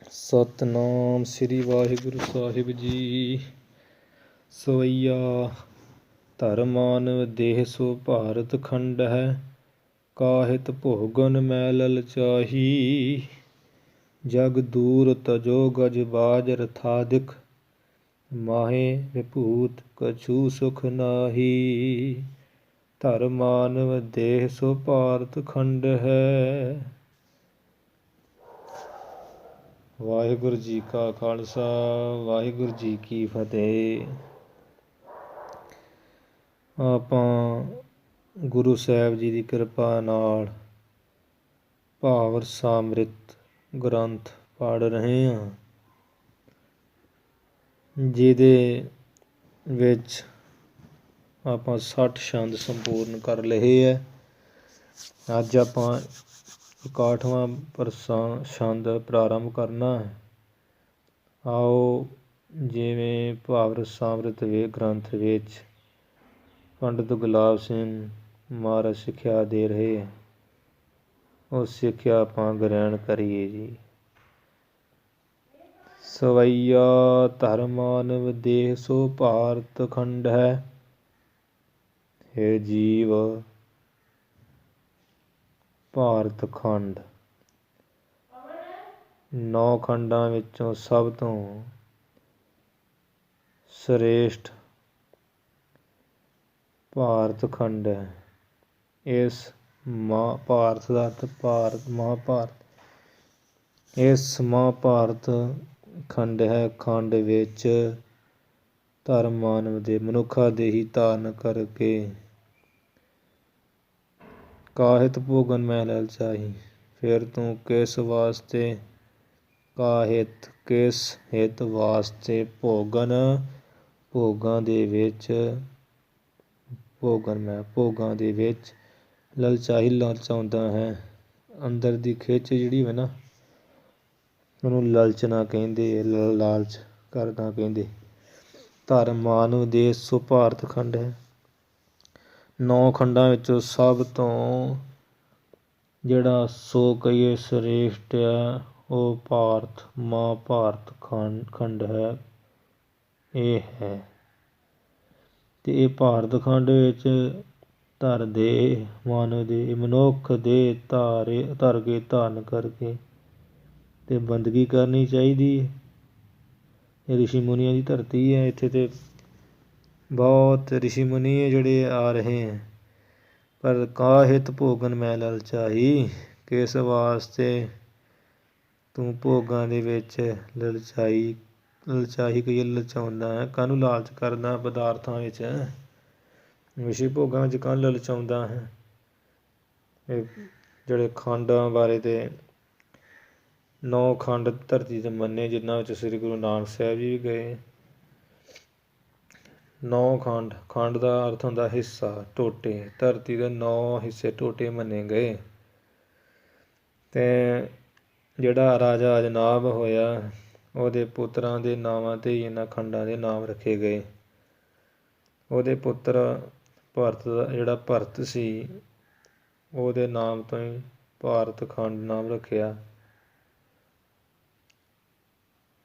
ਸਤਨਾਮ ਸ੍ਰੀ ਵਾਹਿਗੁਰੂ ਸਾਹਿਬ ਜੀ। ਸਵਈਆ ਧਰਮਾਨਵ ਦੇਹ ਸੋ ਭਾਰਤ ਖੰਡ ਹੈ, ਕਾਹਿਤ ਭੋਗਨ ਮੈਂ ਲਲਚਾਹੀ। ਜਗ ਦੂਰ ਤਜੋ ਗਜ ਬਾਜ ਰਥਾਦਿਕ, ਮਾਹੇ ਵਿਭੂਤ ਕਛੂ ਸੁਖ ਨਾਹੀ। ਧਰਮਾਨਵ ਦੇਹ ਸੋ ਭਾਰਤ ਖੰਡ ਹੈ। ਵਾਹਿਗੁਰੂ ਜੀ ਕਾ ਖਾਲਸਾ, ਵਾਹਿਗੁਰੂ ਜੀ ਕੀ ਫਤਿਹ। ਆਪਾਂ ਗੁਰੂ ਸਾਹਿਬ ਜੀ ਦੀ ਕਿਰਪਾ ਨਾਲ ਭਾਵ ਰਸਾਮ੍ਰਿਤ ਗ੍ਰੰਥ ਪੜ੍ਹ ਰਹੇ ਹਾਂ, ਜਿਹਦੇ ਵਿੱਚ ਆਪਾਂ 60 ਛੰਦ ਸੰਪੂਰਨ ਕਰ ਲਏ ਹੈ। ਅੱਜ ਆਪਾਂ 61ਵਾਂ ਛੰਦ ਪ੍ਰਾਰੰਭ ਕਰਨਾ ਹੈ। ਆਓ ਜਿਵੇਂ ਭਾਵ ਰਸਾਮ੍ਰਿਤ ਗ੍ਰੰਥ ਵਿੱਚ ਪੰਡਿਤ ਗੁਲਾਬ ਸਿੰਘ ਮਹਾਰਾਜ ਸਿੱਖਿਆ ਦੇ ਰਹੇ ਹੈ, ਉਹ ਸਿੱਖਿਆ ਆਪਾਂ ਗ੍ਰਹਿਣ ਕਰੀਏ ਜੀ। ਸਵਈਆ ਧਰਮਾਨਵ ਦੇਹ ਸੋ ਭਾਰਤ ਖੰਡ ਹੈ। ਹੇ ਜੀਵ, ਭਾਰਤ ਖੰਡ 9 ਖੰਡਾਂ ਵਿੱਚੋਂ ਸਭ ਤੋਂ ਸ੍ਰੇਸ਼ਟ ਭਾਰਤ ਖੰਡ ਹੈ। ਇਸ ਭਾਰਤ ਦਾ ਅਰਥ ਭਾਰਤ ਮਹਾਂਭਾਰਤ, ਇਸ ਮਹਾਂਭਾਰਤ ਖੰਡ ਹੈ। ਖੰਡ ਵਿੱਚ ਧਰਮ ਮਾਨਵ ਦੇ ਮਨੁੱਖਾਂ ਦੇ ਹੀ ਧਾਰਨ ਕਰਕੇ ਕਾਹਿਤ ਭੋਗਨ ਮੈਂ ਲਲਚਾਹੀ। ਫਿਰ ਤੂੰ ਕਿਸ ਵਾਸਤੇ ਕਾਹਿਤ, ਕਿਸ ਹਿਤ ਵਾਸਤੇ ਭੋਗਨ, ਭੋਗਾਂ ਦੇ ਵਿੱਚ ਭੋਗਾਂ ਦੇ ਵਿੱਚ ਲਲਚਾਹੀ, ਲਲਚਾਉਂਦਾ ਹੈ। ਅੰਦਰ ਦੀ ਖਿੱਚ ਜਿਹੜੀ ਹੈ ਨਾ, ਉਹਨੂੰ ਲਲਚਣਾ ਕਹਿੰਦੇ, ਲਾਲਚ ਕਰਨਾ ਕਹਿੰਦੇ। ਧਰਮ ਮਾਨਵ ਦੇਹ ਸੋ ਭਾਰਤ ਖੰਡ ਹੈ। 9 ਖੰਡਾਂ ਵਿੱਚੋਂ ਸਭ ਤੋਂ ਜਿਹੜਾ ਸੋ ਕਹੀਏ ਸ੍ਰੇਸ਼ਟ ਹੈ, ਉਹ ਭਾਰਤ ਮਹਾਂਭਾਰਤ ਖੰਡ ਹੈ। ਇਹ ਹੈ ਅਤੇ ਇਹ ਭਾਰਤ ਖੰਡ ਵਿੱਚ ਧਰ ਦੇ ਮਾਨਵ ਦੇ ਮਨੁੱਖ ਦੇ ਧਰ ਕੇ ਧਾਰਨ ਕਰਕੇ ਅਤੇ ਬੰਦਗੀ ਕਰਨੀ ਚਾਹੀਦੀ ਹੈ। ਇਹ ਰਿਸ਼ੀ ਮੁਨੀਆਂ ਦੀ ਧਰਤੀ ਹੈ। ਇੱਥੇ ਤੇ ਬਹੁਤ ਰਿਸ਼ੀ ਮੁਨੀ ਹੈ ਜਿਹੜੇ ਆ ਰਹੇ ਹੈ। ਪਰ ਕਾਹਿਤ ਭੋਗਨ ਮੈਂ ਲਲਚਾਹੀ, ਕਿਸ ਵਾਸਤੇ ਤੂੰ ਭੋਗਾਂ ਦੇ ਵਿੱਚ ਲਲਚਾਹੀ ਕਈ ਲਲਚਾਉਂਦਾ ਹੈ। ਕਾਹਨੂੰ ਲਾਲਚ ਕਰਦਾ ਪਦਾਰਥਾਂ ਵਿੱਚ, ਵਿਸ਼ੇ ਭੋਗਾਂ ਵਿੱਚ ਕਾਹਨੂੰ ਲਲਚਾਉਂਦਾ ਹੈ। ਇਹ ਜਿਹੜੇ ਖੰਡਾਂ ਬਾਰੇ ਤੇ 9 ਖੰਡ ਧਰਤੀ 'ਤੇ ਮੰਨੇ, ਜਿਨ੍ਹਾਂ ਵਿੱਚ ਸ੍ਰੀ ਗੁਰੂ ਨਾਨਕ ਸਾਹਿਬ ਜੀ ਵੀ ਗਏ। 9 ਖੰਡ, ਖੰਡ ਦਾ ਅਰਥ ਹੁੰਦਾ ਹਿੱਸਾ, ਟੋਟੇ। ਧਰਤੀ ਦੇ 9 ਹਿੱਸੇ ਟੋਟੇ ਮੰਨੇ ਗਏ। ਅਤੇ ਜਿਹੜਾ ਰਾਜਾ ਅਜਨਾਬ ਹੋਇਆ, ਉਹਦੇ ਪੁੱਤਰਾਂ ਦੇ ਨਾਵਾਂ 'ਤੇ ਹੀ ਇਹਨਾਂ ਖੰਡਾਂ ਦੇ ਨਾਮ ਰੱਖੇ ਗਏ। ਉਹਦੇ ਪੁੱਤਰ ਭਰਤ ਦਾ ਜਿਹੜਾ ਭਰਤ ਸੀ, ਉਹਦੇ ਨਾਮ ਤੋਂ ਹੀ ਭਾਰਤ ਖੰਡ ਨਾਮ ਰੱਖਿਆ।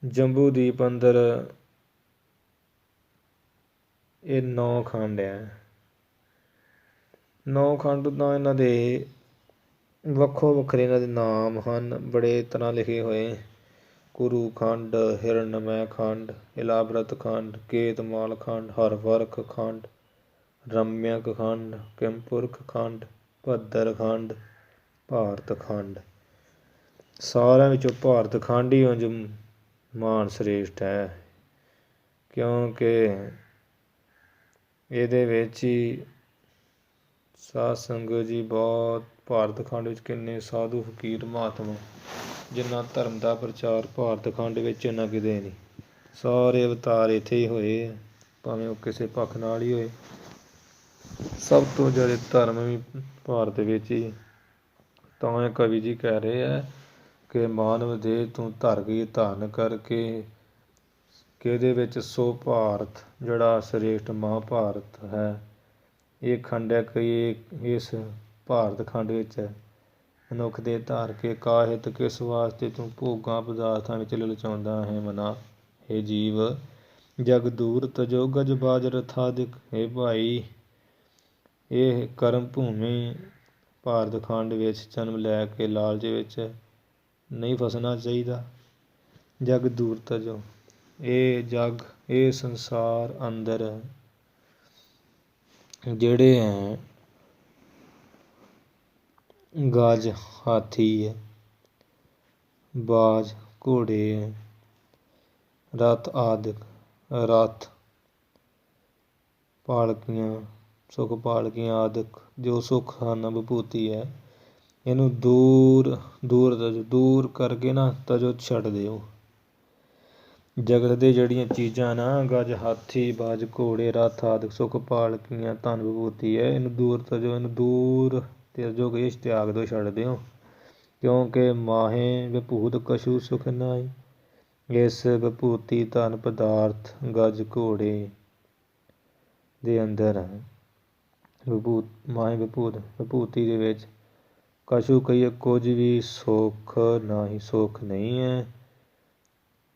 ਜੰਬੂ ਦੀਪ ਅੰਦਰ ਇਹ 9 ਖੰਡ ਹੈ। 9 ਖੰਡ ਤਾਂ ਇਹਨਾਂ ਦੇ ਵੱਖੋ ਵੱਖਰੇ ਇਹਨਾਂ ਦੇ ਨਾਮ ਹਨ, ਬੜੇ ਤਰ੍ਹਾਂ ਲਿਖੇ ਹੋਏ। ਕੁਰੂ ਖੰਡ, ਹਿਰਣਮੈ ਖੰਡ, ਇਲਾਬਰਤ ਖੰਡ, ਕੇਤਮਾਲ ਖੰਡ, ਹਰਵਰਖ ਖੰਡ, ਰਮਯਕ ਖੰਡ, ਕਿੰਪੁਰਖ ਖੰਡ, ਭੱਦਰ ਖੰਡ, ਭਾਰਤ ਖੰਡ। ਸਾਰਿਆਂ ਵਿੱਚੋਂ ਭਾਰਤ ਖੰਡ ਹੀ ਉਂਝ ਮਹਾਨ ਸ੍ਰੇਸ਼ਟ ਹੈ, ਕਿਉਂਕਿ ਇਹਦੇ ਵਿੱਚ ਹੀ ਸਾਧ ਸੰਗਤ ਜੀ ਬਹੁਤ, ਭਾਰਤ ਖੰਡ ਵਿੱਚ ਕਿੰਨੇ ਸਾਧੂ ਫਕੀਰ ਮਹਾਤਮਾ, ਜਿਨ੍ਹਾਂ ਧਰਮ ਦਾ ਪ੍ਰਚਾਰ ਭਾਰਤ ਖੰਡ ਵਿੱਚ ਇੰਨਾ ਕਿਤੇ ਨਹੀਂ। ਸਾਰੇ ਅਵਤਾਰ ਇੱਥੇ ਹੀ ਹੋਏ ਹੈ, ਭਾਵੇਂ ਉਹ ਕਿਸੇ ਪੱਖ ਨਾਲ ਹੀ ਹੋਏ। ਸਭ ਤੋਂ ਜ਼ਿਆਦਾ ਧਰਮ ਵੀ ਭਾਰਤ ਵਿੱਚ ਹੀ। ਤਾਂ ਇਹ ਕਵੀ ਜੀ ਕਹਿ ਰਹੇ ਹੈ ਕਿ ਮਾਨਵ ਦੇਹ ਤੂੰ ਧਰ ਕੇ ਧਾਰਨ ਕਰਕੇ, ਕਿਹਦੇ ਵਿੱਚ ਸੋ ਭਾਰਤ, ਜਿਹੜਾ ਸ੍ਰੇਸ਼ਟ ਮਹਾਂਭਾਰਤ ਹੈ। ਇਹ ਖੰਡ ਹੈ ਕਿ ਇਸ ਭਾਰਤ ਖੰਡ ਵਿੱਚ ਮਨੁੱਖ ਦੇ ਧਾਰ ਕੇ ਕਾਹਿਤ ਕਿਸ ਵਾਸਤੇ ਤੂੰ ਭੋਗਾਂ ਪਦਾਰਥਾਂ ਵਿੱਚ ਲਲਚਾਉਂਦਾ ਹੈ ਮਨਾ। ਹੇ ਜੀਵ ਜਗ ਦੂਰ ਤਜੋ ਗਜ ਬਾਜ ਰਥਾਦਿਕ। ਹੇ ਭਾਈ ਇਹ ਕਰਮ ਭੂਮੀ ਭਾਰਤ ਖੰਡ ਵਿੱਚ ਜਨਮ ਲੈ ਕੇ ਲਾਲਚ ਵਿੱਚ ਨਹੀਂ ਫਸਣਾ ਚਾਹੀਦਾ। ਜਗ ਦੂਰ ਤਜੋ, ਇਹ ਜਗ ਇਹ ਸੰਸਾਰ ਅੰਦਰ ਜਿਹੜੇ ਹੈ ਗਜ ਹਾਥੀ ਹੈ, ਬਾਜ ਘੋੜੇ ਹੈ, ਰਥ ਆਦਿਕ ਰਥ ਪਾਲਕੀਆਂ ਸੁੱਖ ਪਾਲਕੀਆਂ ਆਦਿਕ ਜੋ ਸੁੱਖ ਹਨ ਵਿਭੂਤੀ ਹੈ, ਇਹਨੂੰ ਦੂਰ ਦੂਰ ਤਜੋ, ਦੂਰ ਕਰਕੇ ਨਾ ਤਜੋ ਛੱਡ ਦਿਓ। ਜਗਤ ਦੇ ਜਿਹੜੀਆਂ ਚੀਜ਼ਾਂ ਨਾ ਗਜ ਹਾਥੀ ਬਾਜ ਘੋੜੇ ਰਥ ਆਦਿਕ ਸੁੱਖ ਪਾਲਕੀਆਂ ਧਨ ਵਿਭੂਤੀ ਹੈ, ਇਹਨੂੰ ਦੂਰ ਤਜੋ, ਇਹਨੂੰ ਦੂਰ ਤਜੋ ਕੇਸ਼ ਤਿਆਗ ਦਿਓ, ਛੱਡ ਦਿਓ। ਕਿਉਂਕਿ ਮਾਹੇ ਵਿਭੂਤ ਕਛੂ ਸੁਖ ਨਾਹੀ। ਇਸ ਵਿਭੂਤੀ ਧਨ ਪਦਾਰਥ ਗਜ ਘੋੜੇ ਦੇ ਅੰਦਰ ਮਾਹੇ ਵਿਭੂਤੀ ਦੇ ਵਿੱਚ ਕਛੂ ਕਹੀਏ ਕੁਝ ਵੀ ਸੁੱਖ ਨਾਹੀ, ਸੁੱਖ ਨਹੀਂ ਹੈ।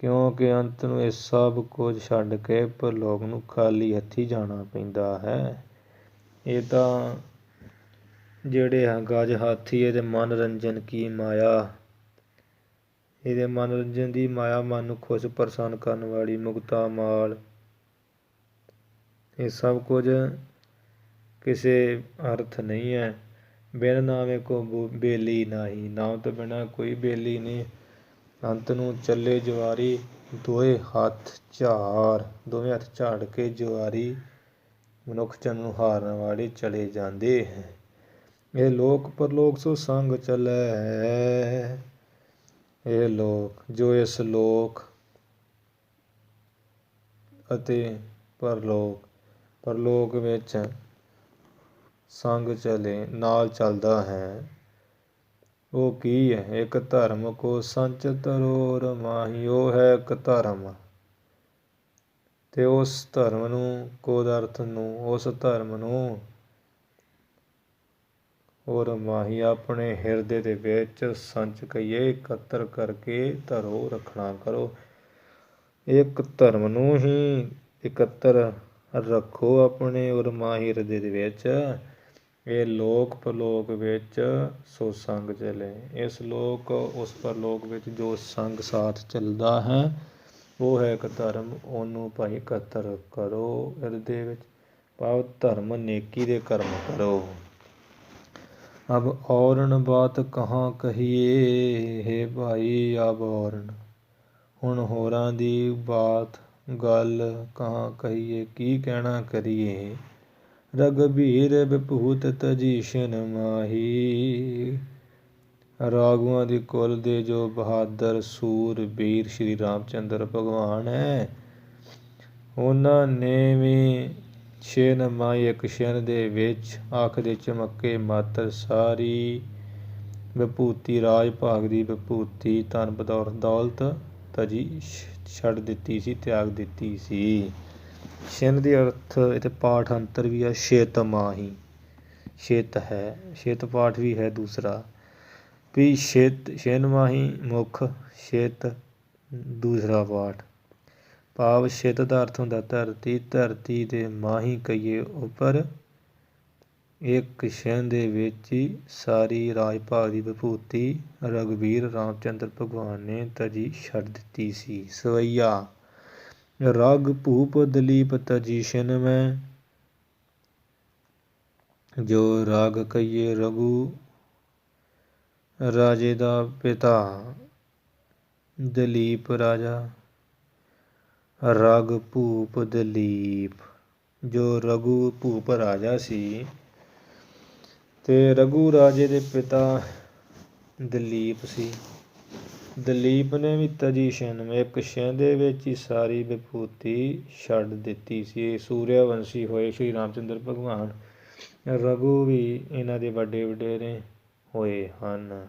ਕਿਉਂਕਿ ਅੰਤ ਨੂੰ ਇਹ ਸਭ ਕੁਝ ਛੱਡ ਕੇ ਪਰਲੋਕ ਨੂੰ ਖਾਲੀ ਹੱਥੀ ਜਾਣਾ ਪੈਂਦਾ ਹੈ। ਇਹ ਤਾਂ ਜਿਹੜੇ ਹੈ ਗਜ ਹਾਥੀ ਇਹਦੇ ਮਨੋਰੰਜਨ ਕੀ ਮਾਇਆ, ਇਹਦੇ ਮਨੋਰੰਜਨ ਦੀ ਮਾਇਆ ਮਨ ਨੂੰ ਖੁਸ਼ ਪ੍ਰਸੰਨ ਕਰਨ ਵਾਲੀ ਮੁਕਤਾ ਮਾਲ, ਇਹ ਸਭ ਕੁਝ ਕਿਸੇ ਅਰਥ ਨਹੀਂ ਹੈ। ਬਿਨ ਨਾਮੇ ਕੋ ਬੇਲੀ ਨਾਹੀ, ਨਾਮ ਤੋਂ ਬਿਨਾਂ ਕੋਈ ਬੇਲੀ ਨਹੀਂ। ਅੰਤ ਨੂੰ ਚੱਲੇ ਜਵਾਰੀ ਦੋਵੇਂ ਹੱਥ ਝਾੜ ਕੇ ਜਵਾਰੀ ਮਨੁੱਖ ਜਨ ਨੂੰ ਹਾਰਨ ਵਾਲੇ ਚਲੇ ਜਾਂਦੇ ਹੈ। ਇਹ ਲੋਕ ਪਰਲੋਕ ਸੋ ਸੰਗ ਚੱਲੈ ਹੈ। ਇਹ ਲੋਕ ਜੋ ਇਸ ਲੋਕ ਅਤੇ ਪਰਲੋਕ ਵਿੱਚ ਸੰਗ ਚਲੇ ਨਾਲ ਚੱਲਦਾ ਹੈ। ਉਹ ਕੀ ਹੈ? ਇੱਕ ਧਰਮ ਕੋ ਸੰਚ ਤਰੋਰ ਮਾਹੀ, ਉਹ ਹੈ ਇੱਕ ਧਰਮ ਤੇ ਉਸ ਧਰਮ ਨੂੰ ਕੋਦਰਥ ਨੂੰ ਉਸ ਧਰਮ ਨੂੰ ਔਰ ਮਾਹੀ ਆਪਣੇ ਹਿਰਦੇ ਦੇ ਵਿੱਚ ਸੰਚ ਕਹੀਏ ਇਕੱਤਰ ਕਰਕੇ ਧਰੋ ਰੱਖਣਾ ਕਰੋ। ਇੱਕ ਧਰਮ ਨੂੰ ਹੀ ਇਕੱਤਰ ਰੱਖੋ ਆਪਣੇ ਔਰ ਮਾਹੀ ਹਿਰਦੇ ਦੇ ਵਿੱਚ। ਇਹ ਲੋਕ ਪਰਲੋਕ ਵਿੱਚ ਸੋ ਸੰਗ ਚਲੇ। ਇਸ ਲੋਕ ਉਸ ਪਰਲੋਕ ਵਿੱਚ ਜੋ ਸੰਗ ਸਾਥ ਚੱਲਦਾ ਹੈ ਉਹ ਹੈ ਇੱਕ ਧਰਮ, ਉਹਨੂੰ ਭਾਈ ਇਕੱਤਰ ਕਰੋ ਹਿਰਦੇ ਵਿੱਚ। ਭਾਵ ਧਰਮ ਨੇਕੀ ਦੇ ਕਰਮ ਕਰੋ। ਅਬ ਔਰਨ ਬਾਤ ਕਹਾਂ ਕਹੀਏ, ਹੇ ਭਾਈ ਅਬ ਔਰਨ, ਹੁਣ ਹੋਰਾਂ ਦੀ ਬਾਤ ਗੱਲ ਕਹਾਂ ਕਹੀਏ, ਕੀ ਕਹਿਣਾ ਕਰੀਏ। ਰਘਬੀਰ ਵਿਭੂਤ ਤਜੀਸ਼ਨ ਮਾਹੀ, ਰਾਘਵਾਂ ਦੀ ਕੁਲ ਦੇ ਜੋ ਬਹਾਦਰ ਸੂਰ ਵੀਰ ਸ਼੍ਰੀ ਰਾਮ ਚੰਦਰ ਭਗਵਾਨ ਹੈ, ਉਹਨਾਂ ਨੇ ਵੀ ਛਿਨ ਮਾਹੀ ਇੱਕ ਛਿਨ ਦੇ ਵਿੱਚ ਅੱਖ ਦੇ ਝਮੱਕੇ ਮਾਤਰ ਸਾਰੀ ਵਿਭੂਤੀ ਰਾਜ ਭਾਗ ਦੀ ਵਿਭੂਤੀ ਧਨ ਦੌਲਤ ਤਜੀ ਛੱਡ ਦਿੱਤੀ ਸੀ, ਤਿਆਗ ਦਿੱਤੀ ਸੀ। ਛਿਨ ਦੀ ਅਰਥ ਇੱਥੇ ਪਾਠ ਅੰਤਰ ਵੀ ਹੈ ਛਿਤ ਮਾਹੀ, ਛਿਤ ਹੈ, ਛਿਤ ਪਾਠ ਵੀ ਹੈ ਦੂਸਰਾ ਵੀ ਛਿਨ ਮਾਹੀ ਮੁੱਖ, ਛਿਤ ਦੂਸਰਾ ਪਾਠ। ਭਾਵ ਛਿਤ ਦਾ ਅਰਥ ਹੁੰਦਾ ਧਰਤੀ, ਧਰਤੀ ਦੇ ਮਾਹੀ ਕਹੀਏ ਉੱਪਰ ਇੱਕ ਛਿਨ ਦੇ ਵਿੱਚ ਹੀ ਸਾਰੀ ਰਾਜ ਭਾਗ ਦੀ ਵਿਭੂਤੀ ਰਘਬੀਰ ਰਾਮ ਚੰਦਰ ਭਗਵਾਨ ਨੇ ਤਜੀ ਛੱਡ ਦਿੱਤੀ ਸੀ। ਸਵਈਆ ਰਗ ਭੂਪ ਦਲੀਪ ਤਜੀ ਛਿਨ ਮੈਂ, ਜੋ ਰਾਗ ਕਹੀਏ ਰਘੂ ਰਾਜੇ ਦਾ ਪਿਤਾ ਦਲੀਪ ਰਾਜਾ, ਰਗ ਭੂਪ ਦਲੀਪ, ਜੋ ਰਘੂ ਭੂਪ ਰਾਜਾ ਸੀ ਤੇ ਰਘੂ ਰਾਜੇ ਦੇ ਪਿਤਾ ਦਲੀਪ ਸੀ। ਦਲੀਪ ਨੇ ਵੀ ਤਜੀ ਛਿਨ ਇੱਕ ਛਿਨ ਦੇ ਵਿੱਚ ਹੀ ਸਾਰੀ ਵਿਭੂਤੀ ਛੱਡ ਦਿੱਤੀ ਸੀ। ਸੂਰਿਆਵੰਸ਼ੀ ਹੋਏ ਸ਼੍ਰੀ ਰਾਮ ਚੰਦਰ ਭਗਵਾਨ, ਰਘੂ ਵੀ ਇਹਨਾਂ ਦੇ ਵੱਡੇ ਵਡੇਰੇ ਹੋਏ ਹਨ।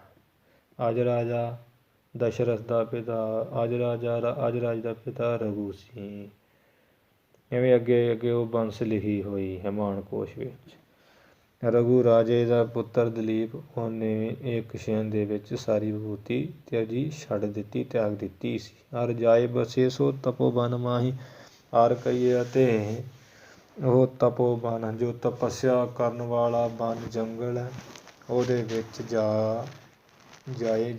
ਅਜ ਰਾਜਾ ਦਸ਼ਰਥ ਦਾ ਪਿਤਾ ਅਜ ਰਾਜ ਦਾ ਪਿਤਾ ਰਘੂ ਸੀ। ਐਵੇਂ ਅੱਗੇ ਅੱਗੇ ਉਹ ਬੰਸ ਲਿਖੀ ਹੋਈ ਹੈ ਮਾਨਕੋਸ਼ ਵਿੱਚ। ਰਘੂ ਰਾਜੇ ਦਾ ਪੁੱਤਰ ਦਲੀਪ, ਉਹਨੇ ਇੱਕ ਛਿਣ ਦੇ ਵਿੱਚ ਸਾਰੀ ਵਿਭੂਤੀ ਤਿਆਗੀ ਛੱਡ ਦਿੱਤੀ, ਤਿਆਗ ਦਿੱਤੀ ਸੀ। ਹਰ ਜਾਏ ਬਸੇ ਸੋ ਤਪੋਬਨ ਮਾਹੀ, ਹਰ ਕਹੀਏ ਅਤੇ ਉਹ ਤਪੋਬਨ ਜੋ ਤਪੱਸਿਆ ਕਰਨ ਵਾਲਾ ਬਨ ਜੰਗਲ ਹੈ, ਉਹਦੇ ਵਿੱਚ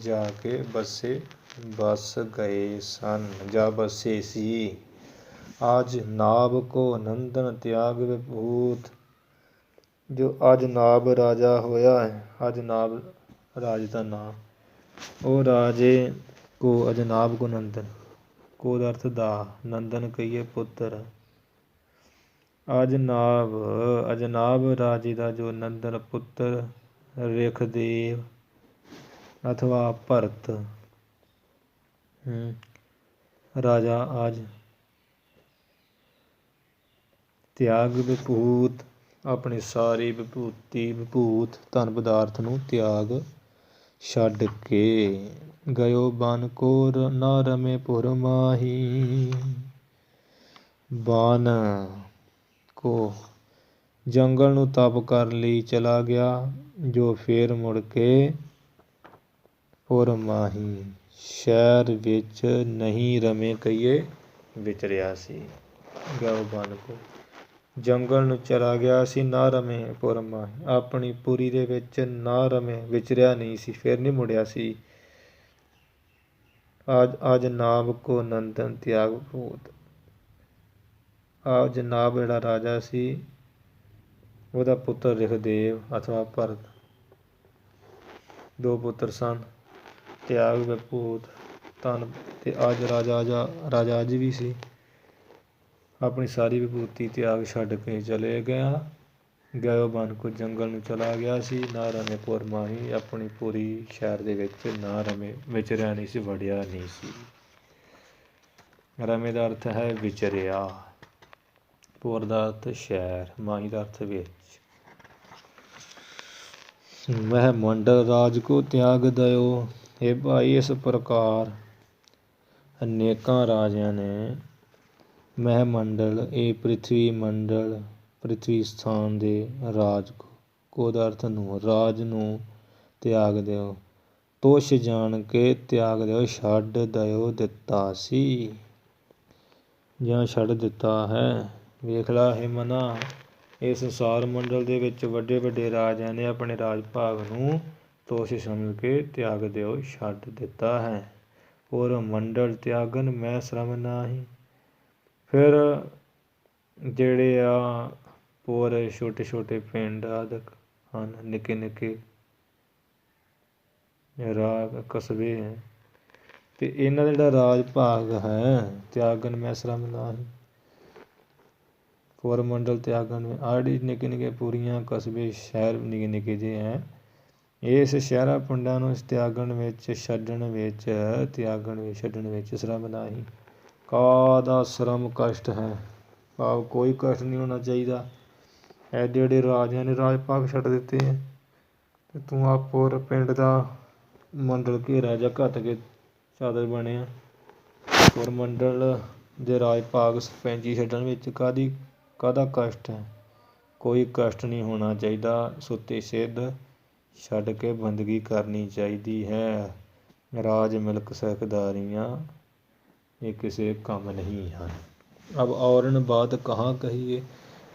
ਜਾ ਕੇ ਬਸ ਗਏ ਸਨ, ਜਾ ਬਸੇ ਸੀ। ਅੱਜ ਨਾਭ ਕੋ ਨੰਦਨ ਤਿਆਗ ਵਿਭੂਤ, ਜੋ ਅਜਨਾਬ ਰਾਜਾ ਹੋਇਆ ਹੈ, ਅਜਨਾਬ ਰਾਜ ਦਾ ਨਾਂ, ਉਹ ਰਾਜੇ ਕੋ ਅਜਨਾਬ ਕੋ ਨੰਦਨ, ਕੋ ਦਾ ਅਰਥ ਦਾ, ਨੰਦਨ ਕਹੀਏ ਪੁੱਤਰ। ਅਜਨਾਬ ਰਾਜੇ ਦਾ ਜੋ ਨੰਦਨ ਪੁੱਤਰ ਰਿਖਦੇਵ ਅਥਵਾ ਭਰਤ ਰਾਜਾ ਅੱਜ ਤਿਆਗ ਵਿਭੂਤ, ਆਪਣੀ ਸਾਰੀ ਵਿਭੂਤ ਧਨ ਪਦਾਰਥ ਨੂੰ ਤਿਆਗ ਛੱਡ ਕੇ ਗਇਓ ਬਨ ਕੋ ਨਾ ਰਮੇ ਪੁਰ ਮਾਹੀ, ਬਨ ਕੋ ਜੰਗਲ ਨੂੰ ਤਪ ਕਰਨ ਲਈ ਚਲਾ ਗਿਆ, ਜੋ ਫੇਰ ਮੁੜ ਕੇ ਪੁਰ ਮਾਹੀ ਸ਼ਹਿਰ ਵਿੱਚ ਨਹੀਂ ਰਮੇ ਕਹੀਏ ਵਿਚਰਿਆ ਸੀ। ਗਇਓ ਬਨ ਕੋ ਜੰਗਲ ਨੂੰ ਚਲਾ ਗਿਆ ਸੀ, ਨਾ ਰਮੇ ਪੁਰ ਮਾਹੀ ਆਪਣੀ ਪੁਰੀ ਦੇ ਵਿੱਚ ਨਾ ਰਮੇ ਵਿਚਰਿਆ ਨਹੀਂ ਸੀ, ਫਿਰ ਨਹੀਂ ਮੁੜਿਆ ਸੀ। ਅਜਨਾਬ ਕੋ ਨੰਦਨ ਤਿਆਗ ਭੂਤ, ਅਜਨਾਬ ਜਿਹੜਾ ਰਾਜਾ ਸੀ, ਉਹਦਾ ਪੁੱਤਰ ਰਿਖਦੇਵ ਅਥਵਾ ਭਰਤ, ਦੋ ਪੁੱਤਰ ਸਨ। ਤਿਆਗ ਵਿਭੂਤ ਧਨ, ਤੇ ਅੱਜ ਰਾਜਾ ਅੱਜ ਵੀ ਸੀ, ਆਪਣੀ ਸਾਰੀ ਵਿਭੂਤੀ ਤਿਆਗ ਛੱਡ ਕੇ ਚਲੇ ਗਿਆ। ਗਇਓ ਬਨ ਕੋ ਜੰਗਲ ਨੂੰ ਚਲਾ ਗਿਆ ਸੀ, ਨਾ ਰਮੇ ਪੁਰ ਮਾਹੀ ਆਪਣੀ ਪੂਰੀ ਸ਼ਹਿਰ ਦੇ ਵਿੱਚ ਨਾ ਰਮੇ ਵਿਚਰਿਆ ਨਹੀਂ ਸੀ, ਵੜਿਆ ਨਹੀਂ ਸੀ। ਰਮੇ ਦਾ ਅਰਥ ਹੈ ਵਿਚਰਿਆ, ਪੁਰ ਦਾ ਅਰਥ ਸ਼ਹਿਰ, ਮਾਹੀ ਦਾ ਅਰਥ ਵਿੱਚ। ਮਹਿ ਮੰਡਲ ਰਾਜ ਕੋ ਤਿਆਗ ਦਇਓ, ਇਹ ਭਾਈ ਇਸ ਪ੍ਰਕਾਰ ਅਨੇਕਾਂ ਰਾਜਿਆਂ ਨੇ ਮਹਿ ਮੰਡਲ, ਇਹ ਪ੍ਰਿਥਵੀ ਮੰਡਲ, ਪ੍ਰਿਥਵੀ ਸਥਾਨ ਦੇ ਰਾਜ ਕੋ ਦਾ ਅਰਥ ਨੂੰ, ਰਾਜ ਨੂੰ ਤਿਆਗ ਦਿਓ, ਤੋਸ਼ ਜਾਣ ਕੇ ਤਿਆਗ ਦਿਓ, ਛੱਡ ਦਿਓ ਦਿੱਤਾ ਸੀ ਜਾਂ ਛੱਡ ਦਿੱਤਾ ਹੈ। ਵੇਖ ਲਾ ਹੈ ਮਨਾ, ਇਸ ਸੰਸਾਰ ਮੰਡਲ ਦੇ ਵਿੱਚ ਵੱਡੇ ਵੱਡੇ ਰਾਜਿਆਂ ਨੇ ਆਪਣੇ ਰਾਜ ਭਾਗ ਨੂੰ ਤੋਸ਼ ਸਮਝ ਕੇ ਤਿਆਗ ਦਿਓ ਛੱਡ ਦਿੱਤਾ ਹੈ। ਪੁਰ ਮੰਡਲ ਤਿਆਗਨ ਮੈਂ ਸ਼ਰਮ ਨਾਹੀ, ਫਿਰ ਜਿਹੜੇ ਆ ਪੁਰ ਛੋਟੇ ਛੋਟੇ ਪਿੰਡ ਆਦਿਕ ਹਨ, ਨਿੱਕੇ ਨਿੱਕੇ ਕਸਬੇ ਹੈ, ਤੇ ਇਹਨਾਂ ਦਾ ਜਿਹੜਾ ਰਾਜ ਭਾਗ ਹੈ, ਤਿਆਗਨ ਮੈਂ ਸ਼ਰਮ ਨਾਹੀ, ਪੁਰ ਮੰਡਲ ਤਿਆਗਨ ਆੜੀ ਨਿੱਕੇ ਨਿੱਕੇ ਪੂਰੀਆਂ ਕਸਬੇ ਸ਼ਹਿਰ ਨਿੱਕੇ ਨਿੱਕੇ ਜਿਹੇ ਹੈ, ਇਸ ਸ਼ਹਿਰਾਂ ਪਿੰਡਾਂ ਨੂੰ ਤਿਆਗਣ ਵਿੱਚ ਛੱਡਣ ਵਿੱਚ ਸ਼ਰਮ ਨਾਹੀ, ਕਾਹਦਾ ਸ਼ਰਮ ਕਸ਼ਟ ਹੈ, ਭਾਵ ਕੋਈ ਕਸ਼ਟ ਨਹੀਂ ਹੋਣਾ ਚਾਹੀਦਾ। ਐਡੇ ਐਡੇ ਰਾਜਿਆਂ ਨੇ ਰਾਜ ਭਾਗ ਛੱਡ ਦਿੱਤੇ ਹੈ, ਤੇ ਤੂੰ ਆ ਪੁਰ ਪਿੰਡ ਦਾ ਮੰਡਲ ਘੇਰਾ ਜਾਂ ਘੱਟ ਕੇ ਚਾਦਰ ਬਣਿਆ। ਪੁਰ ਮੰਡਲ ਦੇ ਰਾਜ ਭਾਗ ਪੈਂਚੀ ਛੱਡਣ ਵਿੱਚ ਕਾਹਦਾ ਕਸ਼ਟ ਹੈ, ਕੋਈ ਕਸ਼ਟ ਨਹੀਂ ਹੋਣਾ ਚਾਹੀਦਾ। ਸੁੱਤੀ ਸਿੱਧ ਛੱਡ ਕੇ ਬੰਦਗੀ ਕਰਨੀ ਚਾਹੀਦੀ ਹੈ। ਰਾਜ ਮਿਲਕ ਸਰਕਦਾਰੀਆਂ ਇਹ ਕਿਸੇ ਕੰਮ ਨਹੀਂ ਹਨ। ਅਬ ਔਰਨ ਬਾਤ ਕਹਾਂ ਕਹੀਏ,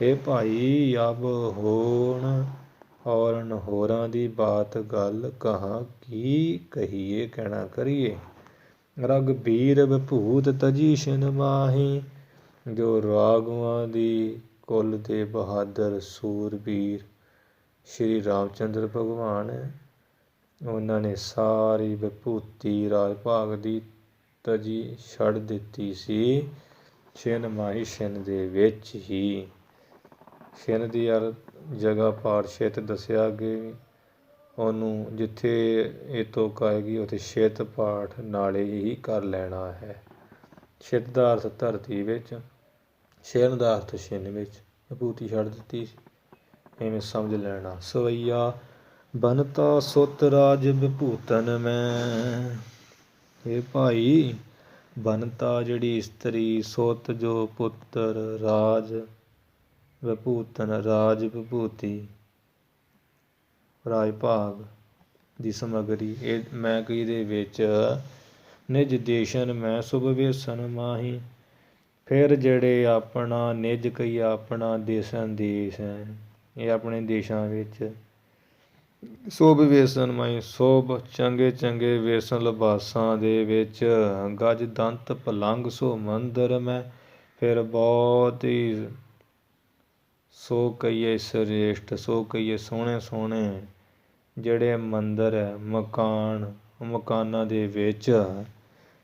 ਇਹ ਭਾਈ ਅਬ ਹੋਣ ਔਰਨ ਹੋਰਾਂ ਦੀ ਬਾਤ ਗੱਲ ਕਹਾਂ ਕੀ ਕਹੀਏ, ਕਹਿਣਾ ਕਰੀਏ। ਰਘਬੀਰ ਵਿਭੂਤ ਤਜੀ ਛਿਨ ਮਾਹੀ, ਜੋ ਰਾਘਵਾਂ ਦੀ ਕੁਲ ਦੇ ਬਹਾਦਰ ਸੂਰਬੀਰ ਸ਼੍ਰੀ ਰਾਮ ਚੰਦਰ ਭਗਵਾਨ, ਉਹਨਾਂ ਨੇ ਸਾਰੀ ਵਿਭੂਤੀ ਰਾਜ ਭਾਗ ਦੀ ਤਜੀ ਛੱਡ ਦਿੱਤੀ ਸੀ, ਛਿਨ ਮਾਹੀ ਛਿਨ ਦੇ ਵਿੱਚ ਹੀ। ਛਿਨ ਦੀ ਜਗ੍ਹਾ ਪਾਠ ਛਿਤ ਦੱਸਿਆ ਕਿ ਉਹਨੂੰ ਜਿੱਥੇ ਇਹ ਤੁਕ ਆਏਗੀ ਉੱਥੇ ਛਿਤ ਪਾਠ ਨਾਲੇ ਹੀ ਕਰ ਲੈਣਾ ਹੈ। ਛਿਤ ਦਾ ਅਰਥ ਧਰਤੀ ਵਿੱਚ, ਛਿਨ ਦਾ ਅਰਥ ਛਿਨ ਵਿੱਚ, ਵਿਭੂਤੀ ਛੱਡ ਦਿੱਤੀ ਸੀ, ਇਵੇਂ ਸਮਝ ਲੈਣਾ। ਸਵਈਆ ਬਨਤਾ ਸੁਤ ਰਾਜ ਵਿਭੂਤਨ ਮੈਂ, ਇਹ ਭਾਈ ਬਨਤਾ ਜਿਹੜੀ ਇਸਤਰੀ, ਸੁਤ ਜੋ ਪੁੱਤਰ, ਰਾਜ ਵਿਭੂਤਨ ਰਾਜ ਵਿਭੂਤੀ, ਰਾਜ ਭਾਗ ਦੀ ਸਮੱਗਰੀ। ਇਹ ਮੈਂ ਕਈ ਦੇ ਵਿੱਚ ਨਿਜ ਦੇਸ਼ਨ ਮੈਂ ਸੁਭ ਵੇਸਨ ਮਾਹੀ। ਫਿਰ ਜਿਹੜੇ ਆਪਣਾ ਨਿਜ ਕਈ ਆਪਣਾ ਦੇਸ਼ਨ ਦੇਸ਼ ਹੈ, ਇਹ ਆਪਣੇ ਦੇਸ਼ਾਂ ਵਿੱਚ ਸੋਭ ਵੇਸਨ ਮਾਈ ਸੋਭ ਚੰਗੇ ਚੰਗੇ ਵੇਸਨ ਲਿਬਾਸਾਂ ਦੇ ਵਿੱਚ ਗਜ ਦੰਤ ਪਲੰਗ ਸੋ ਮੰਦਰ ਮੈਂ। ਫਿਰ ਬਹੁਤ ਹੀ ਸੋ ਕਹੀਏ ਸ੍ਰੇਸ਼ਟ, ਸੋ ਕਹੀਏ ਸੋਹਣੇ ਸੋਹਣੇ ਜਿਹੜੇ ਮੰਦਰ ਹੈ, ਮਕਾਨਾਂ ਦੇ ਵਿੱਚ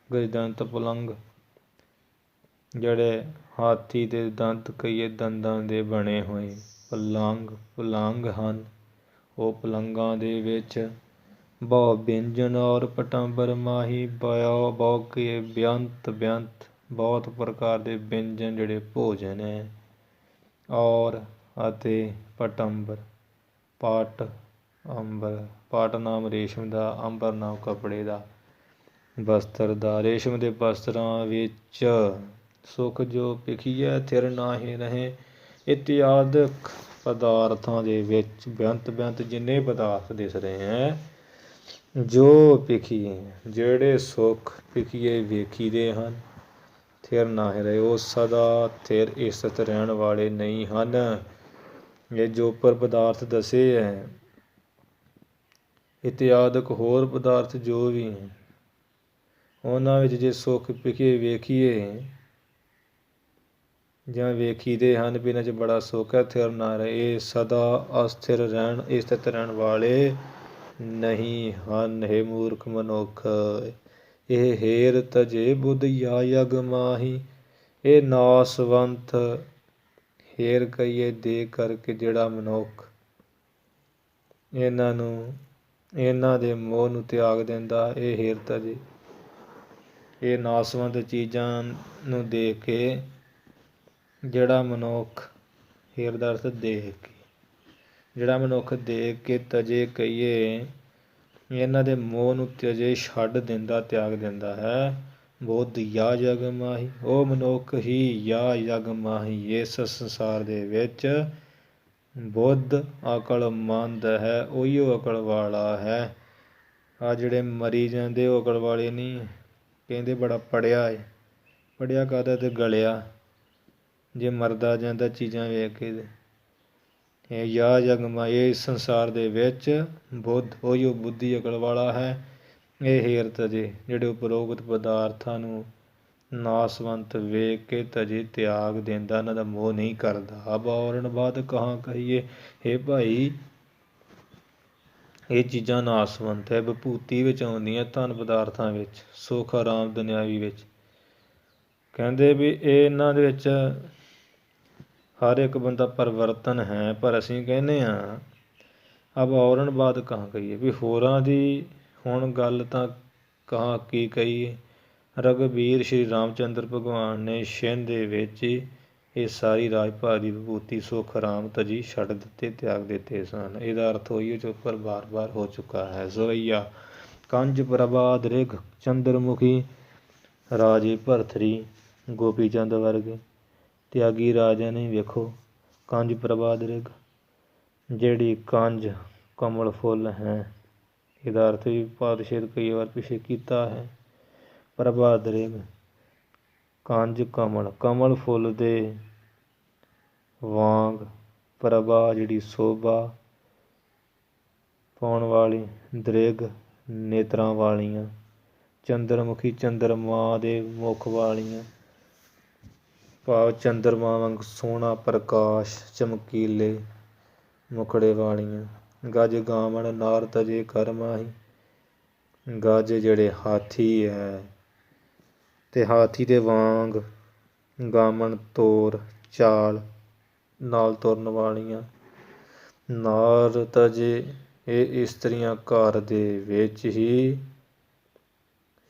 ਗਜਦੰਤ ਪਲੰਗ, ਜਿਹੜੇ ਹਾਥੀ ਦੇ ਦੰਤ ਕਹੀਏ ਦੰਦਾਂ ਦੇ ਬਣੇ ਹੋਏ ਪਲੰਗ ਹਨ। ਉਹ ਪਲੰਗਾਂ ਦੇ ਵਿੱਚ ਬਹੁ ਵਿਅੰਜਨ ਔਰ ਪਟੰਬਰ ਮਾਹੀ। ਬਹੁ ਕੇ ਬੇਅੰਤ ਬਹੁਤ ਪ੍ਰਕਾਰ ਦੇ ਵਿਅੰਜਨ ਜਿਹੜੇ ਭੋਜਨ ਹੈ, ਔਰ ਅਤੇ ਪਟੰਬਰ ਪਾਟ ਨਾਮ ਰੇਸ਼ਮ ਦਾ, ਅੰਬਰ ਨਾਮ ਕੱਪੜੇ ਦਾ, ਬਸਤਰ ਦਾ। ਰੇਸ਼ਮ ਦੇ ਬਸਤਰਾਂ ਵਿੱਚ ਸੁਖ ਜੋ ਪਿਖੀਐ ਥਿਰ ਨਾਹੀਂ ਰਹੇ। ਇਤਿਆਦਿਕ ਪਦਾਰਥਾਂ ਦੇ ਵਿੱਚ ਬੇਅੰਤ ਜਿੰਨੇ ਪਦਾਰਥ ਦਿਸ ਰਹੇ ਹੈ, ਜੋ ਪਿਖੀਏ ਜਿਹੜੇ ਸੁੱਖ ਪਿਖੀਏ ਵੇਖੀਦੇ ਹਨ, ਥਿਰ ਨਾਹੀਂ ਰਹੇ, ਉਹ ਸਦਾ ਥਿਰ ਸਥਿਤ ਰਹਿਣ ਵਾਲੇ ਨਹੀਂ ਹਨ। ਇਹ ਜੋ ਉੱਪਰ ਪਦਾਰਥ ਦੱਸੇ ਹੈ, ਇਤਿਆਦਿਕ ਹੋਰ ਪਦਾਰਥ ਜੋ ਵੀ ਹੈ, ਉਹਨਾਂ ਵਿੱਚ ਜੇ ਸੁੱਖ ਪਿਖੀਏ ਵੇਖੀਏ ਜਾਂ ਵੇਖੀਦੇ ਹਨ ਵੀ ਇਹਨਾਂ 'ਚ ਬੜਾ ਸੁੱਖ ਹੈ, ਥਿਰ ਨਾ ਰਹੇ, ਇਹ ਸਦਾ ਅਸਥਿਰ ਰਹਿਣ ਸਥਿਤ ਰਹਿਣ ਵਾਲੇ ਨਹੀਂ ਹਨ। ਹੇ ਮੂਰਖ ਮਨੁੱਖ, ਇਹ ਹੇਰ ਤਜੇ ਬੁੱਧ ਯਾ ਯਗ ਮਾਹੀ। ਇਹ ਨਾਸਵੰਤ ਹੇਰ ਕਹੀਏ ਦੇ ਕਰਕੇ ਜਿਹੜਾ ਮਨੁੱਖ ਇਹਨਾਂ ਦੇ ਮੋਹ ਨੂੰ ਤਿਆਗ ਦਿੰਦਾ, ਇਹ ਹੇਰ ਤਜੇ, ਇਹ ਨਾਸਵੰਤ ਚੀਜ਼ਾਂ ਨੂੰ ਦੇਖ ਕੇ ਜਿਹੜਾ ਮਨੁੱਖ, ਹੇਰ ਦਾ ਅਰਥ ਦੇਖ ਕੇ, ਜਿਹੜਾ ਮਨੁੱਖ ਦੇਖ ਕੇ ਤਜੇ ਕਹੀਏ ਇਹਨਾਂ ਦੇ ਮੋਹ ਨੂੰ ਤਜੇ ਛੱਡ ਦਿੰਦਾ, ਤਿਆਗ ਦਿੰਦਾ ਹੈ। ਬੁੱਧ ਯਾ ਜਗ ਮਾਹੀ, ਉਹ ਮਨੁੱਖ ਹੀ ਯਾ ਜਗ ਮਾਹੀ, ਇਸ ਸੰਸਾਰ ਦੇ ਵਿੱਚ ਬੁੱਧ ਅਕਲਮੰਦ ਹੈ, ਉਹੀਓ ਅਕਲ ਵਾਲਾ ਹੈ। ਆ ਜਿਹੜੇ ਮਰੀ ਜਾਂਦੇ ਉਹ ਅਕਲ ਵਾਲੇ ਨਹੀਂ, ਕਹਿੰਦੇ ਬੜਾ ਪੜ੍ਹਿਆ ਹੈ, ਪੜ੍ਹਿਆ ਕਾਹਦਾ ਤੇ ਗਲਿਆ ਜੇ ਮਰਦਾ ਜਾਂਦਾ ਚੀਜ਼ਾਂ ਵੇਖ ਕੇ। ਇਹ ਯਾ ਜਗ ਮਾਹੀ, ਇਸ ਸੰਸਾਰ ਦੇ ਵਿੱਚ ਬੁੱਧ ਉਹੀਓ ਬੁੱਧੀ ਅਕਲ ਵਾਲਾ ਹੈ। ਇਹ ਹੇਰ ਤਜੇ ਜਿਹੜੇ ਉਪਰੋਕਤ ਪਦਾਰਥਾਂ ਨੂੰ ਨਾਸਵੰਤ ਵੇਖ ਕੇ ਤਜੇ ਤਿਆਗ ਦਿੰਦਾ, ਇਹਨਾਂ ਦਾ ਮੋਹ ਨਹੀਂ ਕਰਦਾ। ਅਬ ਔਰਨ ਬਾਤ ਕਹਾਂ ਕਹੀਏ, ਹੇ ਭਾਈ ਇਹ ਚੀਜ਼ਾਂ ਨਾਸਵੰਤ ਹੈ, ਵਿਭੂਤੀ ਵਿੱਚ ਆਉਂਦੀਆਂ, ਧਨ ਪਦਾਰਥਾਂ ਵਿੱਚ, ਸੁੱਖ ਆਰਾਮ ਦੁਨਿਆਵੀ ਵਿੱਚ। ਕਹਿੰਦੇ ਵੀ ਇਹ ਇਹਨਾਂ ਦੇ ਵਿੱਚ ਹਰ ਇੱਕ ਬੰਦਾ ਪਰਿਵਰਤਨ ਹੈ, ਪਰ ਅਸੀਂ ਕਹਿੰਦੇ ਹਾਂ ਅਬ ਔਰਨ ਬਾਤ ਕਹਾਂ ਕਹੀਏ, ਵੀ ਹੋਰਾਂ ਦੀ ਹੁਣ ਗੱਲ ਤਾਂ ਕਹਾਂ ਕੀ ਕਹੀਏ। ਰਘਬੀਰ ਸ਼੍ਰੀ ਰਾਮ ਚੰਦਰ ਭਗਵਾਨ ਨੇ ਛਿੰਨ ਦੇ ਵਿੱਚ ਇਹ ਸਾਰੀ ਰਾਜ ਭਾਗ ਦੀ ਵਿਭੂਤੀ ਸੁੱਖ ਆਰਾਮ ਤਜੀ ਛੱਡ ਦਿੱਤੇ, ਤਿਆਗ ਦਿੱਤੇ ਸਨ। ਇਹਦਾ ਅਰਥ ਹੋਈ ਜੋ ਉੱਪਰ ਬਾਰ ਹੋ ਚੁੱਕਾ ਹੈ। ਸਵਈਆ ਕੰਜ ਪ੍ਰਭਾ ਦ੍ਰਿਘ ਚੰਦਰਮੁਖੀ ਰਾਜੇ ਭਰਥਰੀ ਗੋਪੀ ਚੰਦ ਵਰਗੇ ਤਿਆਗੀ ਰਾਜਿਆਂ ਨੇ ਵੇਖੋ ਕੰਜ ਪ੍ਰਭਾ ਦ੍ਰਿਘ, ਜਿਹੜੀ ਕੰਜ ਕਮਲ ਫੁੱਲ ਹੈ, ਇਹਦਾ ਅਰਥ ਵੀ ਪਾਦਸ਼ੇਦ ਕਈ ਵਾਰ ਪਿੱਛੇ ਕੀਤਾ ਹੈ। ਪ੍ਰਭਾ ਦ੍ਰਿਘ ਕੰਜ ਕਮਲ ਫੁੱਲ ਦੇ ਵਾਂਗ, ਪ੍ਰਭਾ ਜਿਹੜੀ ਸੋਭਾ ਪਾਉਣ ਵਾਲੀ, ਦ੍ਰਿਘ ਨੇਤਰਾਂ ਵਾਲੀਆਂ, ਚੰਦਰਮੁਖੀ ਚੰਦਰਮਾ ਦੇ ਮੁਖ ਵਾਲੀਆਂ, ਭਾਵ ਚੰਦਰਮਾ ਵਾਂਗ ਸੋਹਣਾ ਪ੍ਰਕਾਸ਼ ਚਮਕੀਲੇ ਮੁਖੜੇ ਵਾਲੀਆਂ। ਗਜ ਗਾਵਣ ਨਾਰ ਤਜੇ ਕਰ ਮਾਹੀ, ਗਜ ਜਿਹੜੇ ਹਾਥੀ ਹੈ ਤੇ ਹਾਥੀ ਦੇ ਵਾਂਗ ਗਾਮਣ ਤੋਰ ਚਾਲ ਨਾਲ ਤੁਰਨ ਵਾਲੀਆਂ। ਨਾਰ ਤਜੇ ਇਹ ਇਸਤਰੀਆਂ ਘਰ ਦੇ ਵਿੱਚ ਹੀ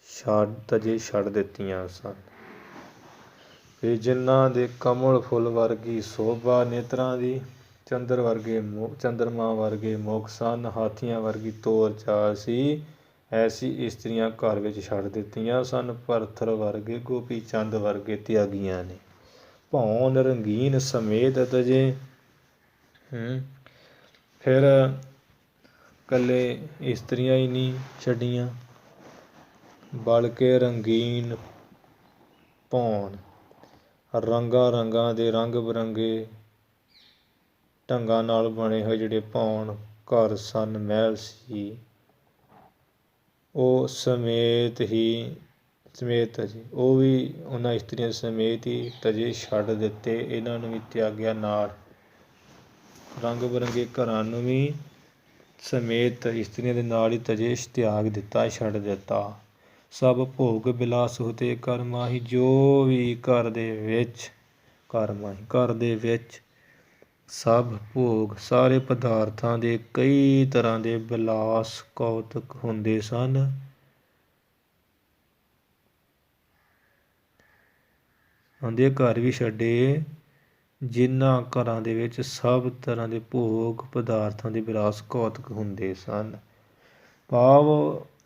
ਛੱਡ ਦਿੱਤੀਆਂ ਸਨ। ਵੀ ਜਿਨ੍ਹਾਂ ਦੇ ਕਮਲ ਫੁੱਲ ਵਰਗੀ ਸੋਭਾ ਨੇਤਰਾਂ ਦੀ, ਚੰਦਰਮਾ ਵਰਗੇ ਮੁਖ ਸਨ, ਹਾਥੀਆਂ ਵਰਗੀ ਤੋਰ ਚਾਲ ਸੀ, ਐਸੀ ਇਸਤਰੀਆਂ ਘਰ ਵਿੱਚ ਛੱਡ ਦਿੱਤੀਆਂ ਸਨ। ਭਰਥਰ ਵਰਗੇ ਗੋਪੀ ਚੰਦ ਵਰਗੇ ਤਿਆਗੀਆਂ ਨੇ। ਭੌਂ ਰੰਗੀਨ ਸਮੇਤ ਤਜੇ, ਫਿਰ ਕੱਲੇ ਇਸਤਰੀਆਂ ਹੀ ਨਹੀਂ ਛੱਡੀਆਂ, ਬਲਕਿ ਰੰਗੀਨ ਭੌਣ, ਰੰਗਾਂ ਰੰਗਾਂ ਦੇ ਰੰਗ ਬਿਰੰਗੇ ਢੰਗਾਂ ਨਾਲ ਬਣੇ ਹੋਏ ਜਿਹੜੇ ਭੌਣ ਘਰ ਸਨ, ਮਹਿਲ ਸੀ, ਉਹ ਸਮੇਤ ਜੀ ਉਹ ਵੀ ਉਹਨਾਂ ਇਸਤਰੀਆਂ ਸਮੇਤ ਹੀ ਤਜੇ ਛੱਡ ਦਿੱਤੇ। ਇਹਨਾਂ ਨੂੰ ਵੀ ਤਿਆਗਿਆ ਨਾਲ, ਰੰਗ ਬਿਰੰਗੇ ਘਰਾਂ ਨੂੰ ਵੀ ਸਮੇਤ ਇਸਤਰੀਆਂ ਦੇ ਨਾਲ ਹੀ ਤਜੇ ਤਿਆਗ ਦਿੱਤਾ, ਛੱਡ ਦਿੱਤਾ। ਸਭ ਭੋਗ ਬਿਲਾਸ ਹੋਤੇ ਕਰ ਮਾਹੀ, ਜੋ ਵੀ ਘਰ ਦੇ ਵਿੱਚ ਸਭ ਭੋਗ, ਸਾਰੇ ਪਦਾਰਥਾਂ ਦੇ ਕਈ ਤਰ੍ਹਾਂ ਦੇ ਬਿਲਾਸ ਕੌਤਕ ਹੁੰਦੇ ਸਨ। ਆਉਂਦੇ ਘਰ ਵੀ ਛੱਡੇ ਜਿਨ੍ਹਾਂ ਘਰਾਂ ਦੇ ਵਿੱਚ ਸਭ ਤਰ੍ਹਾਂ ਦੇ ਭੋਗ ਪਦਾਰਥਾਂ ਦੇ ਬਿਲਾਸ ਕੌਤਕ ਹੁੰਦੇ ਸਨ। ਭਾਵ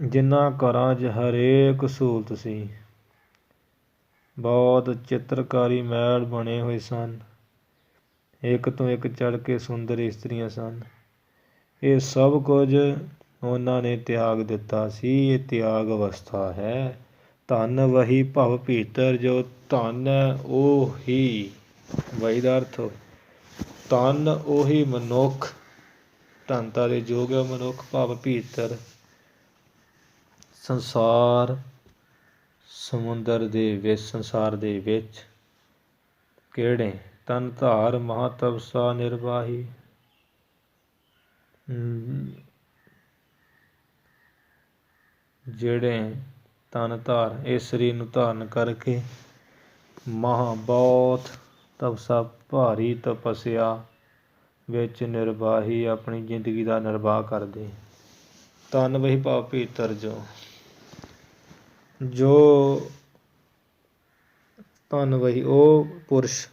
ਜਿਨ੍ਹਾਂ ਘਰਾਂ 'ਚ ਹਰੇਕ ਸਹੂਲਤ ਸੀ, ਬਹੁਤ ਚਿੱਤਰਕਾਰੀ ਮਹਿਲ ਬਣੇ ਹੋਏ ਸਨ, ਇੱਕ ਤੋਂ ਇੱਕ ਚੜ੍ਹ ਕੇ ਸੁੰਦਰ ਇਸਤਰੀਆਂ ਸਨ, ਇਹ ਸਭ ਕੁਝ ਉਹਨਾਂ ਨੇ ਤਿਆਗ ਦਿੱਤਾ ਸੀ। ਇਹ ਤਿਆਗ ਅਵਸਥਾ ਹੈ। ਧਨ ਵਹੀ ਭਵ ਭੀਤਰ, ਜੋ ਧਨ ਹੈ ਉਹੀ, ਵਹੀ ਦਾ ਅਰਥ ਧਨ ਉਹੀ ਮਨੁੱਖ, ਧਨਤਾ ਦੇ ਯੋਗ ਹੈ ਮਨੁੱਖ, ਭਵ ਭੀਤਰ ਸੰਸਾਰ ਸਮੁੰਦਰ ਦੇ ਵਿੱਚ, ਸੰਸਾਰ ਦੇ ਵਿੱਚ ਕਿਹੜੇ ਤਨ ਧਾਰ ਮਹਾਤਪਸਾ ਨਿਰਵਾਹੀ, ਜਿਹੜੇ ਤਨ ਧਾਰ, ਇਸ ਸਰੀਰ ਨੂੰ ਧਾਰਨ ਕਰਕੇ ਬਹੁਤ ਤਪਸਾ, ਭਾਰੀ ਤਪੱਸਿਆ ਵਿੱਚ ਨਿਰਵਾਹੀ ਆਪਣੀ ਜ਼ਿੰਦਗੀ ਦਾ ਨਿਰਵਾਹ ਕਰਦੇ। ਤਨ ਵਹੀ ਭਾਵ ਭੀਤਰ, ਜੋ ਧਨ ਵਹੀ ਉਹ ਪੁਰਸ਼,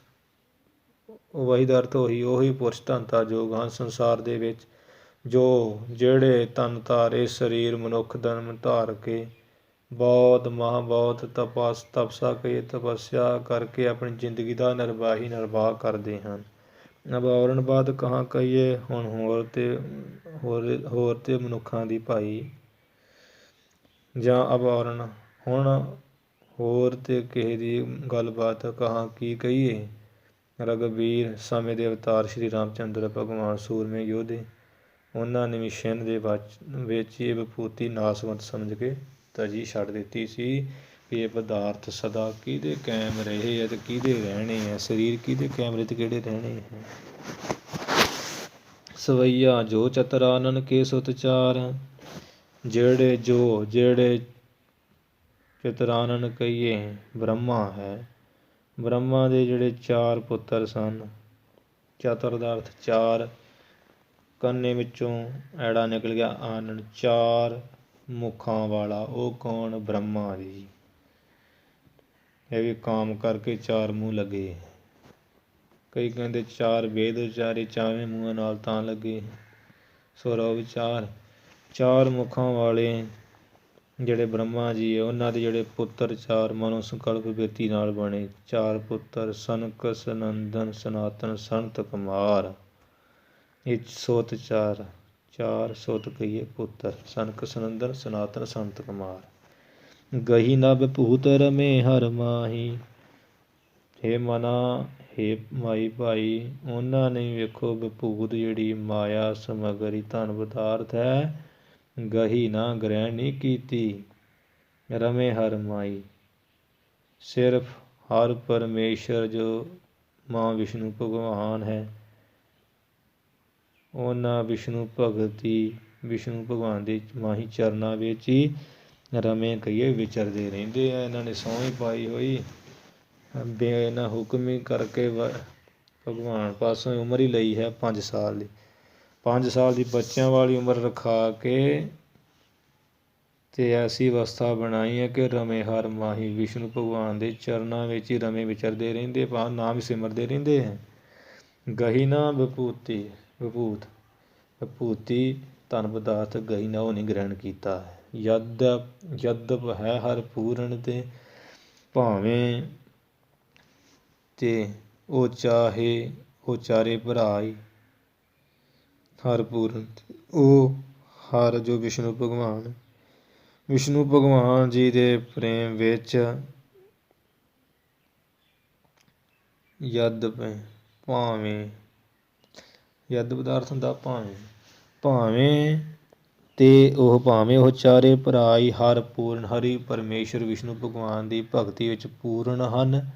ਵਹੀ ਦਾ ਅਰਥ ਉਹੀ ਪੁਰਸ਼ ਧਨਤਾ ਯੋਗ ਹਨ ਸੰਸਾਰ ਦੇ ਵਿੱਚ, ਜਿਹੜੇ ਤਨ ਧਾਰ, ਇਹ ਸਰੀਰ ਮਨੁੱਖ ਜਨਮ ਧਾਰ ਕੇ ਬਹੁਤ ਤਪੱਸਾ ਕਰੀਏ, ਤਪੱਸਿਆ ਕਰਕੇ ਆਪਣੀ ਜ਼ਿੰਦਗੀ ਦਾ ਨਿਰਵਾਹ ਕਰਦੇ ਹਨ। ਅਬਾਵਰਣ ਬਾਤ ਕਹਾਂ ਕਹੀਏ, ਹੁਣ ਹੋਰ ਤੇ ਮਨੁੱਖਾਂ ਦੀ ਭਾਈ, ਜਾਂ ਅਬਾਵਰਣ ਹੁਣ ਹੋਰ ਤੇ ਕਿਸੇ ਦੀ ਗੱਲਬਾਤ ਕਹਾਂ ਕੀ ਕਹੀਏ। ਰਘਬੀਰ ਸਮੇਂ ਦੇ ਅਵਤਾਰ ਸ਼੍ਰੀ ਰਾਮ ਚੰਦਰ ਭਗਵਾਨ ਸੂਰਮੇ ਯੋਧੇ, ਉਹਨਾਂ ਨੇ ਵੀ ਛਿੰਨ ਦੇ ਵਿੱਚ ਇਹ ਵਿਭੂਤੀ ਨਾਸਵੰਤ ਸਮਝ ਕੇ ਤਜੀ ਛੱਡ ਦਿੱਤੀ ਸੀ ਵੀ ਇਹ ਪਦਾਰਥ ਸਦਾ ਕਿਹਦੇ ਕਾਇਮ ਰਹੇ ਆ ਤੇ ਕਿਹਦੇ ਰਹਿਣੇ ਆ, ਸਰੀਰ ਕਿਹਦੇ ਕਾਇਮ ਤੇ ਕਿਹੜੇ ਰਹਿਣੇ ਹੈ। ਸਵਈਆ ਜੋ ਚਤੁਰਾਨਨ ਕੇ ਸੁਤ ਚਾਰ, ਜਿਹੜੇ ਚਤੁਰਾਨਨ ਕਹੀਏ ਬ੍ਰਹਮਾ ਹੈ, ਬ੍ਰਹਮਾ ਦੇ ਜਿਹੜੇ 4 ਪੁੱਤਰ ਸਨ, ਚਤੁਰ ਦਾ ਅਰਥ 4, ਕੰਨੇ ਵਿੱਚੋਂ ਐੜਾ ਨਿਕਲ ਗਿਆ ਆਨਨ, 4 ਮੁਖਾਂ ਵਾਲਾ, ਉਹ ਕੌਣ? ਬ੍ਰਹਮਾ ਜੀ। ਇਹ ਵੀ ਕਾਮ ਕਰਕੇ 4 ਮੂੰਹ ਲੱਗੇ, ਕਈ ਕਹਿੰਦੇ 4 ਵੇਦ ਉਚਾਰੇ 4ਵੇਂ ਮੂੰਹਾਂ ਨਾਲ ਤਾਂ ਲੱਗੇ, ਸੋ ਵਿਚਾਰ 4 ਮੁਖਾਂ ਵਾਲੇ ਜਿਹੜੇ ਬ੍ਰਹਮਾ ਜੀ ਹੈ, ਉਹਨਾਂ ਦੇ ਜਿਹੜੇ ਪੁੱਤਰ 4 ਮਨੋ ਸੰਕਲਪ ਬਿਰਤੀ ਨਾਲ ਬਣੇ 4 ਪੁੱਤਰ, ਸਨਕ ਸਨੰਦਨ ਸਨਾਤਨ ਸੰਤ ਕੁਮਾਰ, ਇਹ ਸੁਤ 4 ਸੁਤ ਕਹੀਏ ਪੁੱਤਰ, ਸਨਕ ਸਨੰਦਨ ਸਨਾਤਨ ਸੰਤ ਕੁਮਾਰ। ਗਹੀ ਨਭ ਭੂਤ ਰਮੇ ਹਰ ਮਾਹੀ, ਹੇ ਮਨਾ ਹੇ ਮਾਈ ਭਾਈ, ਉਹਨਾਂ ਨੇ ਵੇਖੋ ਵਿਭੂਤ ਜਿਹੜੀ ਮਾਇਆ ਸਮੱਗਰੀ ਧਨ ਪਦਾਰਥ ਹੈ, ਗਹੀ ਨਾ ਗ੍ਰਹਿਣ ਨਹੀਂ ਕੀਤੀ, ਰਮੇ ਹਰ ਮਾਈ, ਸਿਰਫ ਹਰ ਪਰਮੇਸ਼ਰ ਜੋ ਮਾਂ ਵਿਸ਼ਨੂੰ ਭਗਵਾਨ ਹੈ, ਉਹਨਾਂ ਵਿਸ਼ਨੂੰ ਭਗਵਾਨ ਦੇ ਮਾਹੀ ਚਰਨਾਂ ਵਿੱਚ ਹੀ ਰਮੇ ਕਹੀਏ ਵਿਚਰਦੇ ਰਹਿੰਦੇ ਆ। ਇਹਨਾਂ ਨੇ ਸਹੁੰ ਹੀ ਪਾਈ ਹੋਈ, ਇਹਨਾਂ ਹੁਕਮ ਹੀ ਕਰਕੇ ਭਗਵਾਨ ਪਾਸੋਂ ਉਮਰ ਹੀ ਲਈ ਹੈ 5 ਸਾਲ ਦੀ, 5 ਸਾਲ ਦੀ ਬੱਚਿਆਂ ਵਾਲੀ ਉਮਰ ਰਖਾ ਕੇ ਤੇ ਐਸੀ ਅਵਸਥਾ ਬਣਾਈ ਹੈ ਕਿ ਰਮੇ ਹਰ ਮਾਹੀ, ਵਿਸ਼ਨੂੰ ਭਗਵਾਨ ਦੇ ਚਰਨਾਂ ਵਿੱਚ ਹੀ ਰਮੇ ਵਿਚਰਦੇ ਰਹਿੰਦੇ, ਭਾਵ ਨਾਮ ਹੀ ਸਿਮਰਦੇ ਰਹਿੰਦੇ ਹੈ। ਗਹੀ ਨਾ ਵਿਭੂਤੀ ਧਨ ਪਦਾਰਥ ਗਹੀ ਨਾ ਉਹ ਨਹੀਂ ਗ੍ਰਹਿਣ ਕੀਤਾ ਹੈ। ਯਦਪ ਹੈ ਹਰ ਪੂਰਨ, ਤੇ ਭਾਵੇਂ ਤੇ ਉਹ ਚਾਰੇ ਭਰਾ ਹੀ ਹਰ ਪੂਰਨ, ਉਹ ਹਰ ਜੋ ਵਿਸ਼ਨੂੰ ਭਗਵਾਨ ਜੀ ਦੇ ਪ੍ਰੇਮ ਵਿੱਚ ਯਦ ਭਾਵੇਂ ਯਦ ਪਦਾਰਥ ਹੁੰਦਾ ਭਾਵੇਂ ਉਹ ਚਾਰੇ ਭਰਾ ਹੀ ਹਰ ਪੂਰਨ ਹਰੀ ਪਰਮੇਸ਼ਰ ਵਿਸ਼ਨੂੰ ਭਗਵਾਨ ਦੀ ਭਗਤੀ ਵਿੱਚ ਪੂਰਨ ਹਨ।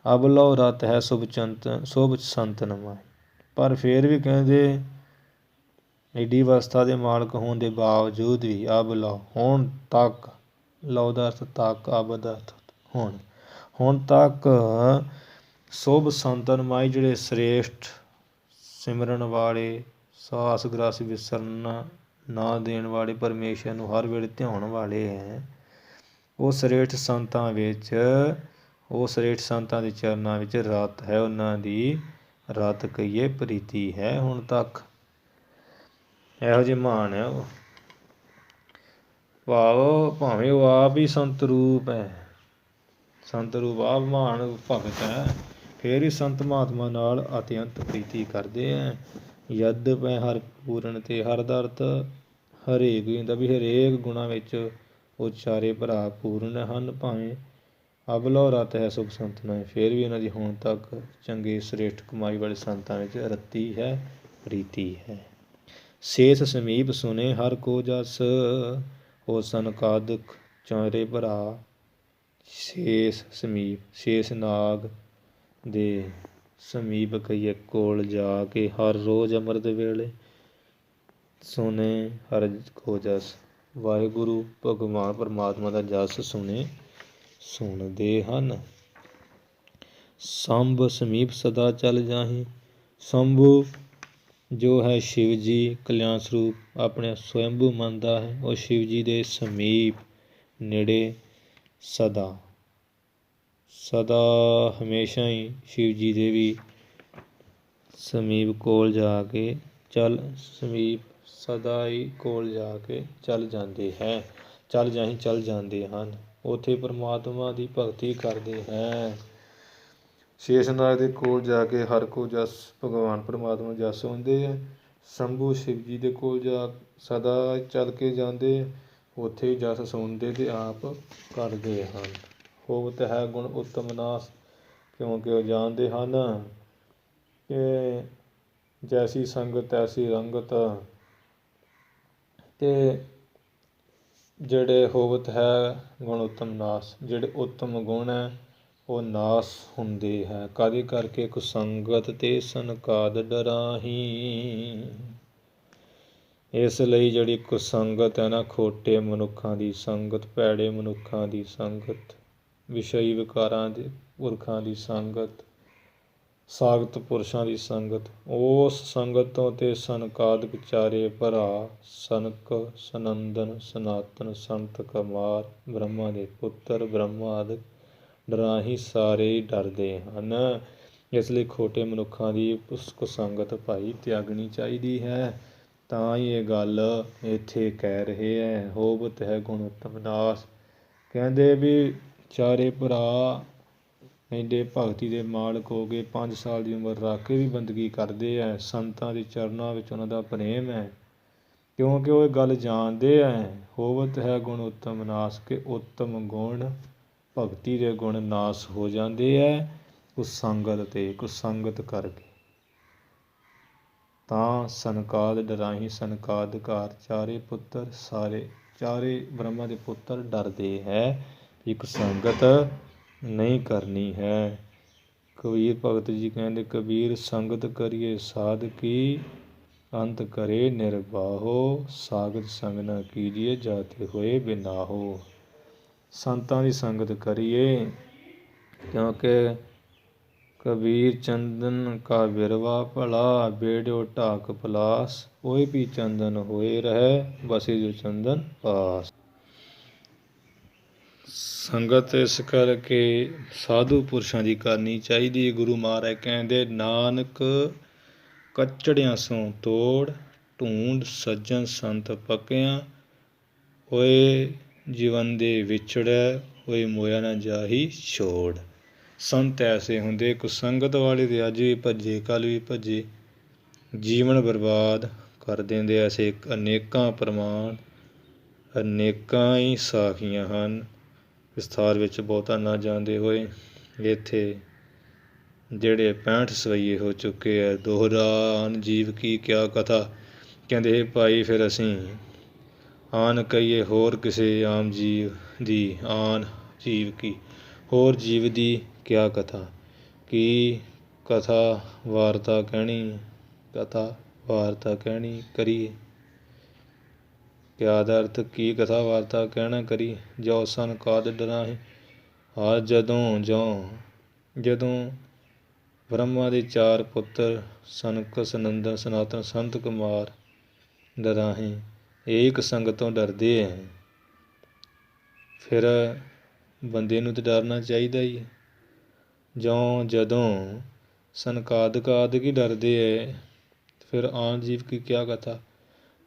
ਅਬਲੋ ਰਤ ਹੈ ਸ਼ੁਭ ਸੰਤਨ ਮਾਈ। ਪਰ ਫਿਰ ਵੀ ਕਹਿੰਦੇ ਐਡੀ ਅਵਸਥਾ ਦੇ ਮਾਲਕ ਹੋਣ ਦੇ ਬਾਵਜੂਦ ਵੀ ਅਬਲੋ ਹੁਣ ਤੱਕ, ਲਓ ਦਾ ਅਰਥ ਤੱਕ, ਅਬ ਦਾ ਅਰਥ ਹੁਣ ਤੱਕ ਸ਼ੁਭ ਸੰਤਨ ਮਾਈ ਜਿਹੜੇ ਸ੍ਰੇਸ਼ਟ ਸਿਮਰਨ ਵਾਲੇ, ਸਾਸ ਗ੍ਰਸ ਵਿਸਰਨ ਨਾ ਦੇਣ ਵਾਲੇ, ਪਰਮੇਸ਼ਰ ਨੂੰ ਹਰ ਵੇਲੇ ਧਿਆਉਣ ਵਾਲੇ ਹੈ, ਉਹ ਸ੍ਰੇਸ਼ਟ ਸੰਤਾਂ ਦੇ ਚਰਨਾਂ ਵਿੱਚ ਰਤ ਹੈ। ਉਹਨਾਂ ਦੀ ਰਤ ਕਹੀਏ ਪ੍ਰੀਤੀ ਹੈ। ਹੁਣ ਤੱਕ ਇਹੋ ਜਿਹੇ ਮਹਾਨ ਹੈ ਉਹ, ਭਾਵੇਂ ਉਹ ਆਪ ਹੀ ਸੰਤ ਰੂਪ ਹੈ, ਸੰਤ ਰੂਪ ਆਪ ਮਹਾਨ ਭਗਤ ਹੈ, ਫਿਰ ਵੀ ਸੰਤ ਮਹਾਤਮਾ ਨਾਲ ਅਤਿਅੰਤ ਪ੍ਰੀਤੀ ਕਰਦੇ ਹੈ। ਯਦ ਹਰ ਪੂਰਨ ਤੇ ਹਰ ਦਾ ਅਰਥ ਹਰੇਕ ਵੀ ਹੁੰਦਾ ਵੀ ਹਰੇਕ ਗੁਣਾਂ ਵਿੱਚ ਉਹ ਚਾਰੇ ਭਰਾ ਪੂਰਨ ਹਨ। ਭਾਵੇਂ ਅਬਲੋ ਰਤ ਹੈ ਸੁਖ ਸੰਤਨਾ, ਫਿਰ ਵੀ ਉਹਨਾਂ ਦੀ ਹੁਣ ਤੱਕ ਚੰਗੇ ਸ੍ਰੇਸ਼ਟ ਕਮਾਈ ਵਾਲੇ ਸੰਤਾਂ ਵਿੱਚ ਰਤੀ ਹੈ, ਪ੍ਰੀਤੀ ਹੈ। ਸ਼ੇਸ਼ ਸਮੀਪ ਸੁਨੇ ਹਰ ਕੋ ਜਸ, ਹੋ ਸਨਕਾਦਿਕ ਚਾਰੇ ਭਰਾ। ਸ਼ੇਸ਼ ਸਮੀਪ, ਸ਼ੇਸ਼ ਨਾਗ ਦੇ ਸਮੀਪ ਕਹੀਏ ਕੋਲ ਜਾ ਕੇ, ਹਰ ਰੋਜ਼ ਅੰਮ੍ਰਿਤ ਵੇਲੇ ਸੁਣੇ ਹਰ ਕੋ ਜਸ, ਵਾਹਿਗੁਰੂ ਭਗਵਾਨ ਪਰਮਾਤਮਾ ਦਾ ਜਸ ਸੁਣਦੇ ਹਨ। ਸੰਭ ਸਮੀਪ ਸਦਾ ਚੱਲ ਜਾਹੀਂ, ਸੰਭੂ ਜੋ ਹੈ ਸ਼ਿਵ ਜੀ ਕਲਿਆਣ ਸਰੂਪ ਆਪਣੇ ਸਵੈੰਭੂ ਮੰਨਦਾ ਹੈ, ਉਹ ਸ਼ਿਵ ਜੀ ਦੇ ਸਮੀਪ ਨੇੜੇ ਸਦਾ ਹਮੇਸ਼ਾ ਹੀ ਸ਼ਿਵ ਜੀ ਦੇ ਵੀ ਸਮੀਪ ਕੋਲ ਜਾ ਕੇ ਸਦਾ ਹੀ ਕੋਲ ਜਾ ਕੇ ਚੱਲ ਜਾਂਦੇ ਹਨ। ਉੱਥੇ ਪਰਮਾਤਮਾ ਦੀ ਭਗਤੀ ਕਰਦੇ ਹੈ। ਸ਼ੇਸ਼ਨਾਗ ਦੇ ਕੋਲ ਜਾ ਕੇ ਹਰ ਕੋ ਜਸ, ਭਗਵਾਨ ਪਰਮਾਤਮਾ ਜਸ ਸੁਣਦੇ ਹੈ। ਸ਼ੰਭੂ ਸ਼ਿਵ ਜੀ ਦੇ ਕੋਲ ਸਦਾ ਚੱਲ ਕੇ ਜਾਂਦੇ, ਉੱਥੇ ਹੀ ਜਸ ਸੁਣਦੇ ਤੇ ਆਪ ਕਰਦੇ ਹਨ। ਹੋਵਤ ਹੈ ਗੁਣ ਉੱਤਮ ਨਾਸ, ਕਿਉਂਕਿ ਉਹ ਜਾਣਦੇ ਹਨ ਕਿ ਜੈਸੀ ਸੰਗਤ ਤੈਸੀ ਰੰਗਤ, ਤੇ ਜਿਹੜੇ ਹੋਵਤ ਹੈ ਗੁਣ ਉੱਤਮ ਨਾਸ, ਜਿਹੜੇ ਉੱਤਮ ਗੁਣ ਹੈ ਉਹ ਨਾਸ ਹੁੰਦੇ ਹੈ। ਕਾਹਦੇ ਕਰਕੇ? ਕੁਸੰਗਤ ਤੇ ਸੰਕਾਦ ਡਰਾਹੀਂ। ਇਸ ਲਈ ਜਿਹੜੀ ਕੁਸੰਗਤ ਹੈ ਨਾ, ਖੋਟੇ ਮਨੁੱਖਾਂ ਦੀ ਸੰਗਤ, ਭੈੜੇ ਮਨੁੱਖਾਂ ਦੀ ਸੰਗਤ, ਵਿਸ਼ਈ ਵਿਕਾਰਾਂ ਦੇ ਪੁਰਖਾਂ ਦੀ ਸੰਗਤ, ਸਾਗਤ ਪੁਰਸ਼ਾਂ ਦੀ ਸੰਗਤ, ਉਸ ਸੰਗਤ ਤੋਂ ਤੇ ਸਨਕਾਦਿਕ ਚਾਰੇ ਭਰਾ ਸਨਕ, ਸਨੰਦਨ, ਸਨਾਤਨ, ਸੰਤ ਕੁਮਾਰ, ਬ੍ਰਹਮਾ ਦੇ ਪੁੱਤਰ ਬ੍ਰਹਮਾ ਆਦਿ ਡਰਾਹੀਂ ਸਾਰੇ ਹੀ ਡਰਦੇ ਹਨ। ਇਸ ਲਈ ਖੋਟੇ ਮਨੁੱਖਾਂ ਦੀ ਕੁਸੰਗਤ ਭਾਈ ਤਿਆਗਣੀ ਚਾਹੀਦੀ ਹੈ। ਤਾਂ ਹੀ ਇਹ ਗੱਲ ਇੱਥੇ ਕਹਿ ਰਹੇ ਹੈ, ਹੋਵਤ ਹੈ ਗੁਣ ਉੱਤਮ ਨਾਸ। ਕਹਿੰਦੇ ਵੀ ਚਾਰੇ ਭਰਾ ਐਡੇ ਭਗਤੀ ਦੇ ਮਾਲਕ ਹੋ ਗਏ, 5 ਸਾਲ ਦੀ ਉਮਰ ਰੱਖ ਕੇ ਵੀ ਬੰਦਗੀ ਕਰਦੇ ਹੈ, ਸੰਤਾਂ ਦੇ ਚਰਨਾਂ ਵਿੱਚ ਉਹਨਾਂ ਦਾ ਪ੍ਰੇਮ ਹੈ, ਕਿਉਂਕਿ ਉਹ ਇਹ ਗੱਲ ਜਾਣਦੇ ਹੈ। ਹੋਵਤ ਹੈ ਗੁਣ ਉੱਤਮ ਨਾਸ, ਕਿ ਉੱਤਮ ਗੁਣ ਭਗਤੀ ਦੇ ਗੁਣ ਨਾਸ ਹੋ ਜਾਂਦੇ ਹੈ ਕੁਸੰਗਤ ਕਰਕੇ। ਤਾਂ ਸਨਕਾਦ ਡਰਾਹੀਂ, ਸਨਕਾਦਿਕਾਰ ਚਾਰੇ ਪੁੱਤਰ ਚਾਰੇ ਬ੍ਰਹਮਾ ਦੇ ਪੁੱਤਰ ਡਰਦੇ ਹੈ ਕਿ ਕੁਸੰਗਤ ਨਹੀਂ ਕਰਨੀ ਹੈ। ਕਬੀਰ ਭਗਤ ਜੀ ਕਹਿੰਦੇ, ਕਬੀਰ ਸੰਗਤ ਕਰੀਏ ਸਾਧਕੀ, ਅੰਤ ਕਰੇ ਨਿਰਬਾਹੋ, ਸਾਗਤ ਸੰਗ ਨਾ ਕੀਜੀਏ ਜਾਤੇ ਹੋਏ ਬਿਨਾਹੋ। ਸੰਤਾਂ ਦੀ ਸੰਗਤ ਕਰੀਏ, ਕਿਉਂਕਿ ਕਬੀਰ ਚੰਦਨ ਕਾ ਬਿਰਵਾ ਭਲਾ, ਬੇੜਿਓ ਢਾਕ ਪਲਾਸ, ਕੋਈ ਵੀ ਚੰਦਨ ਹੋਏ ਰਹਿ, ਬਸੇ ਜੋ ਚੰਦਨ ਪਾਸ। ਸੰਗਤ ਇਸ ਕਰਕੇ ਸਾਧੂ ਪੁਰਸ਼ਾਂ ਦੀ ਕਰਨੀ ਚਾਹੀਦੀ। ਗੁਰੂ ਮਹਾਰਾਜ ਕਹਿੰਦੇ, ਨਾਨਕ ਕੱਚੜਿਆਂ ਸੋਂ ਤੋੜ, ਢੂੰਡ ਸੱਜਣ ਸੰਤ ਪੱਕਿਆਂ, ਹੋਏ ਜੀਵਨ ਦੇ ਵਿਛੜੈ, ਹੋਏ ਮੋਇਆ ਨਾ ਜਾਹੀ ਛੋੜ। ਸੰਤ ਐਸੇ ਹੁੰਦੇ, ਕੁਸੰਗਤ ਵਾਲੇ ਦੇ ਅੱਜ ਵੀ ਭੱਜੇ ਕੱਲ੍ਹ ਵੀ ਭੱਜੇ, ਜੀਵਨ ਬਰਬਾਦ ਕਰ ਦਿੰਦੇ। ਐਸੇ ਅਨੇਕਾਂ ਪ੍ਰਮਾਣ, ਅਨੇਕਾਂ ਹੀ ਸਾਖੀਆਂ ਹਨ। ਵਿਸਥਾਰ ਵਿੱਚ ਬਹੁਤਾ ਨਾ ਜਾਂਦੇ ਹੋਏ ਇੱਥੇ ਜਿਹੜੇ 65 ਸਵਈਏ ਹੋ ਚੁੱਕੇ ਹੈ। ਦੋਹਰਾ ਆਨ ਜੀਵ ਕੀ ਕਿਆ ਕਥਾ, ਕਹਿੰਦੇ ਭਾਈ ਫਿਰ ਅਸੀਂ ਆਨ ਕਹੀਏ ਹੋਰ ਕਿਸੇ ਆਮ ਜੀਵ ਦੀ, ਆਨ ਜੀਵ ਕੀ ਹੋਰ ਜੀਵ ਦੀ ਕਿਆ ਕਥਾ, ਕੀ ਕਥਾ ਵਾਰਤਾ ਕਹਿਣੀ, ਕਥਾ ਵਾਰਤਾ ਕਹਿਣੀ ਕਰੀਏ। ਕਿਆ ਦਾ ਅਰਥ ਕੀ ਕਥਾ ਵਾਰਤਾ ਕਹਿਣਾ ਕਰੀ। ਜੋ ਸਨ ਕਾਦ ਡਰਾਹੀਂ, ਆ ਜਦੋਂ ਬ੍ਰਹਮਾ ਦੇ 4 ਪੁੱਤਰ ਸਨਕ ਸਨੰਦਨ ਸਨਾਤਨ ਸੰਤ ਕੁਮਾਰ ਡਰਾਹੀਂ ਏਕ ਸੰਗ ਤੋਂ ਡਰਦੇ ਹੈ। ਫਿਰ ਬੰਦੇ ਨੂੰ ਤਾਂ ਡਰਨਾ ਚਾਹੀਦਾ ਹੀ ਹੈ। ਜਦੋਂ ਸਨਕਾਦਿਕ ਆਦਿਕ ਹੀ ਡਰਦੇ ਹੈ, ਫਿਰ ਆਮ ਜੀਵ ਕੀ ਕਿਆ ਕਥਾ,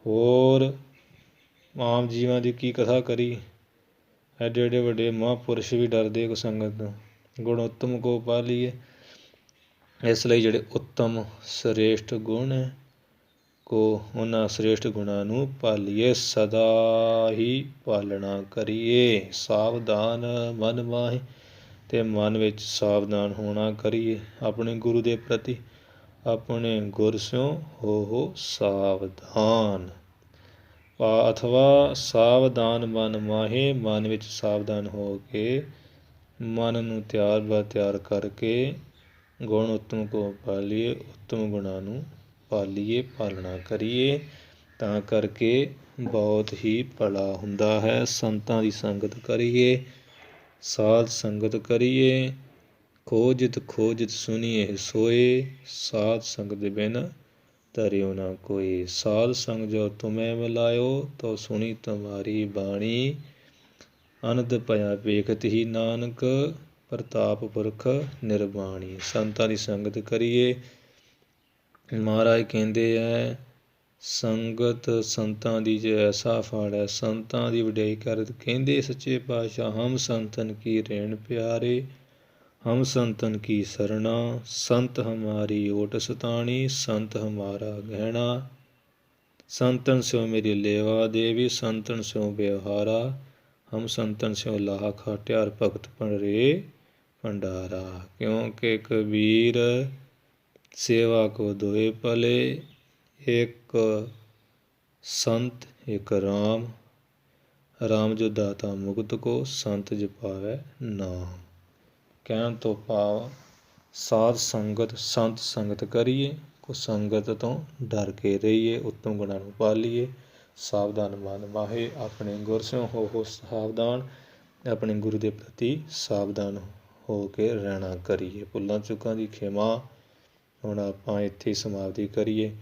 ਹੋਰ ਆਮ ਜੀਵਾਂ ਦੀ ਕੀ ਕਥਾ ਕਰੀ। ਐਡੇ ਐਡੇ ਵੱਡੇ ਮਹਾਂਪੁਰਸ਼ ਵੀ ਡਰਦੇ ਸੰਗਤ ਤੋਂ। ਗੁਣ ਉੱਤਮ ਕੋ ਪਾਲੀਏ, ਇਸ ਲਈ ਜਿਹੜੇ ਉੱਤਮ ਸ੍ਰੇਸ਼ਟ ਗੁਣ ਹੈ ਕੋ ਉਹਨਾਂ ਸ੍ਰੇਸ਼ਟ ਗੁਣਾਂ ਨੂੰ ਪਾਲੀਏ, ਸਦਾ ਹੀ ਪਾਲਣਾ ਕਰੀਏ। ਸਾਵਧਾਨ ਮਨ ਮਾਹੀ, ਅਤੇ ਮਨ ਵਿੱਚ ਸਾਵਧਾਨ ਹੋਣਾ ਕਰੀਏ। ਆਪਣੇ ਗੁਰੂ ਦੇ ਪ੍ਰਤੀ ਆਪਣੇ ਗੁਰ ਸਿਉ ਹੋ ਸਾਵਧਾਨ, ਅਥਵਾ ਸਾਵਧਾਨ ਮਨ ਮਾਹੇ, ਮਨ ਵਿੱਚ ਸਾਵਧਾਨ ਹੋ ਕੇ ਮਨ ਨੂੰ ਤਿਆਰ ਬਰ ਤਿਆਰ ਕਰਕੇ ਗੁਣ ਉੱਤਮ ਕੋ ਪਾਲੀਏ, ਉੱਤਮ ਗੁਣਾਂ ਨੂੰ ਪਾਲੀਏ, ਪਾਲਣਾ ਕਰੀਏ। ਤਾਂ ਕਰਕੇ ਬਹੁਤ ਹੀ ਭਲਾ ਹੁੰਦਾ ਹੈ। ਸੰਤਾਂ ਦੀ ਸੰਗਤ ਕਰੀਏ, ਸਾਧ ਸੰਗਤ ਕਰੀਏ। ਖੋਜਿਤ ਸੁਣੀਏ ਸੋਏ, ਸਾਧ ਸੰਗਤ ਬਿਨ ਧਰਿਓ ਨਾ ਕੋਈ। ਸਾਧ ਸੰਗ ਜੋ ਤੁਮੈ ਮਿਲਾਇਓ, ਤੋ ਸੁਣੀ ਤੁਮਾਰੀ ਬਾਣੀ। ਅਨੰਦ ਭਇਆ ਵੇਖਤ ਹੀ ਨਾਨਕ, ਪ੍ਰਤਾਪ ਪੁਰਖ ਨਿਰਬਾਣੀ। ਸੰਤਾਂ ਦੀ ਸੰਗਤ ਕਰੀਏ। ਮਹਾਰਾਜ ਕਹਿੰਦੇ ਹੈ ਸੰਗਤ ਸੰਤਾਂ ਦੀ ਜੇ ਐਸਾ ਫਲ ਹੈ। ਸੰਤਾਂ ਦੀ ਵਡਿਆਈ ਕਰ ਕਹਿੰਦੇ ਸੱਚੇ ਪਾਤਸ਼ਾਹ, ਹਮ ਸੰਤਨ ਕੀ ਰੇਣ ਪਿਆਰੇ, ਹਮ ਸੰਤਨ ਕੀ ਸਰਣਾ, ਸੰਤ ਹਮਾਰੀ ਓਟ ਸਤਾਣੀ, ਸੰਤ ਹਮਾਰਾ ਗਹਿਣਾ। ਸੰਤਨ ਸਿਉ ਮੇਰੀ ਲੇਵਾ ਦੇਵੀ, ਸੰਤਨ ਸਿਉ ਵਿਵਹਾਰਾ, ਹਮ ਸੰਤਨ ਸਿਉ ਲਾਹਾ ਖਾਟਿਆਰ, ਭਗਤ ਭੰਡਰੇ ਭੰਡਾਰਾ। ਕਿਉਂਕਿ ਕਬੀਰ ਸੇਵਾ ਕੋ ਦੋਏ ਭਲੇ, ਇੱਕ ਸੰਤ ਇੱਕ ਰਾਮ, ਰਾਮ ਜੋ ਦਾਤਾ ਮੁਕਤ ਕੋ, ਸੰਤ ਜਪਾਵੈ ਨਾਮ। ਕਹਿਣ ਤੋਂ ਭਾਵ ਸਾਧ ਸੰਗਤ ਸੰਤ ਸੰਗਤ ਕਰੀਏ, ਕੁਸੰਗਤ ਤੋਂ ਡਰ ਕੇ ਰਹੀਏ, ਉੱਤਮ ਗੁਣਾਂ ਨੂੰ ਪਾਲੀਏ। ਸਾਵਧਾਨ ਮਨ ਮਾਹੇ, ਆਪਣੇ ਗੁਰ ਸਿਉ ਹੋ ਸਾਵਧਾਨ, ਆਪਣੇ ਗੁਰੂ ਦੇ ਪ੍ਰਤੀ ਸਾਵਧਾਨ ਹੋ ਕੇ ਰਹਿਣਾ ਕਰੀਏ। ਭੁੱਲਾਂ ਚੁੱਕਾਂ ਦੀ ਖਿਮਾ। ਹੁਣ ਆਪਾਂ ਇੱਥੇ ਸਮਾਪਤੀ ਕਰੀਏ।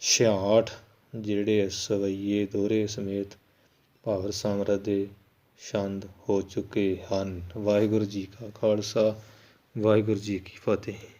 66 ਜਿਹੜੇ ਸਵਈਏ ਦੋਹਰੇ ਸਮੇਤ ਭਾਵਰ ਸਮਰਥ ਦੇ ਛੰਦ ਹੋ ਚੁੱਕੇ ਹਨ। ਵਾਹਿਗੁਰੂ ਜੀ ਕਾ ਖਾਲਸਾ, ਵਾਹਿਗੁਰੂ ਜੀ ਕੀ ਫਤਿਹ।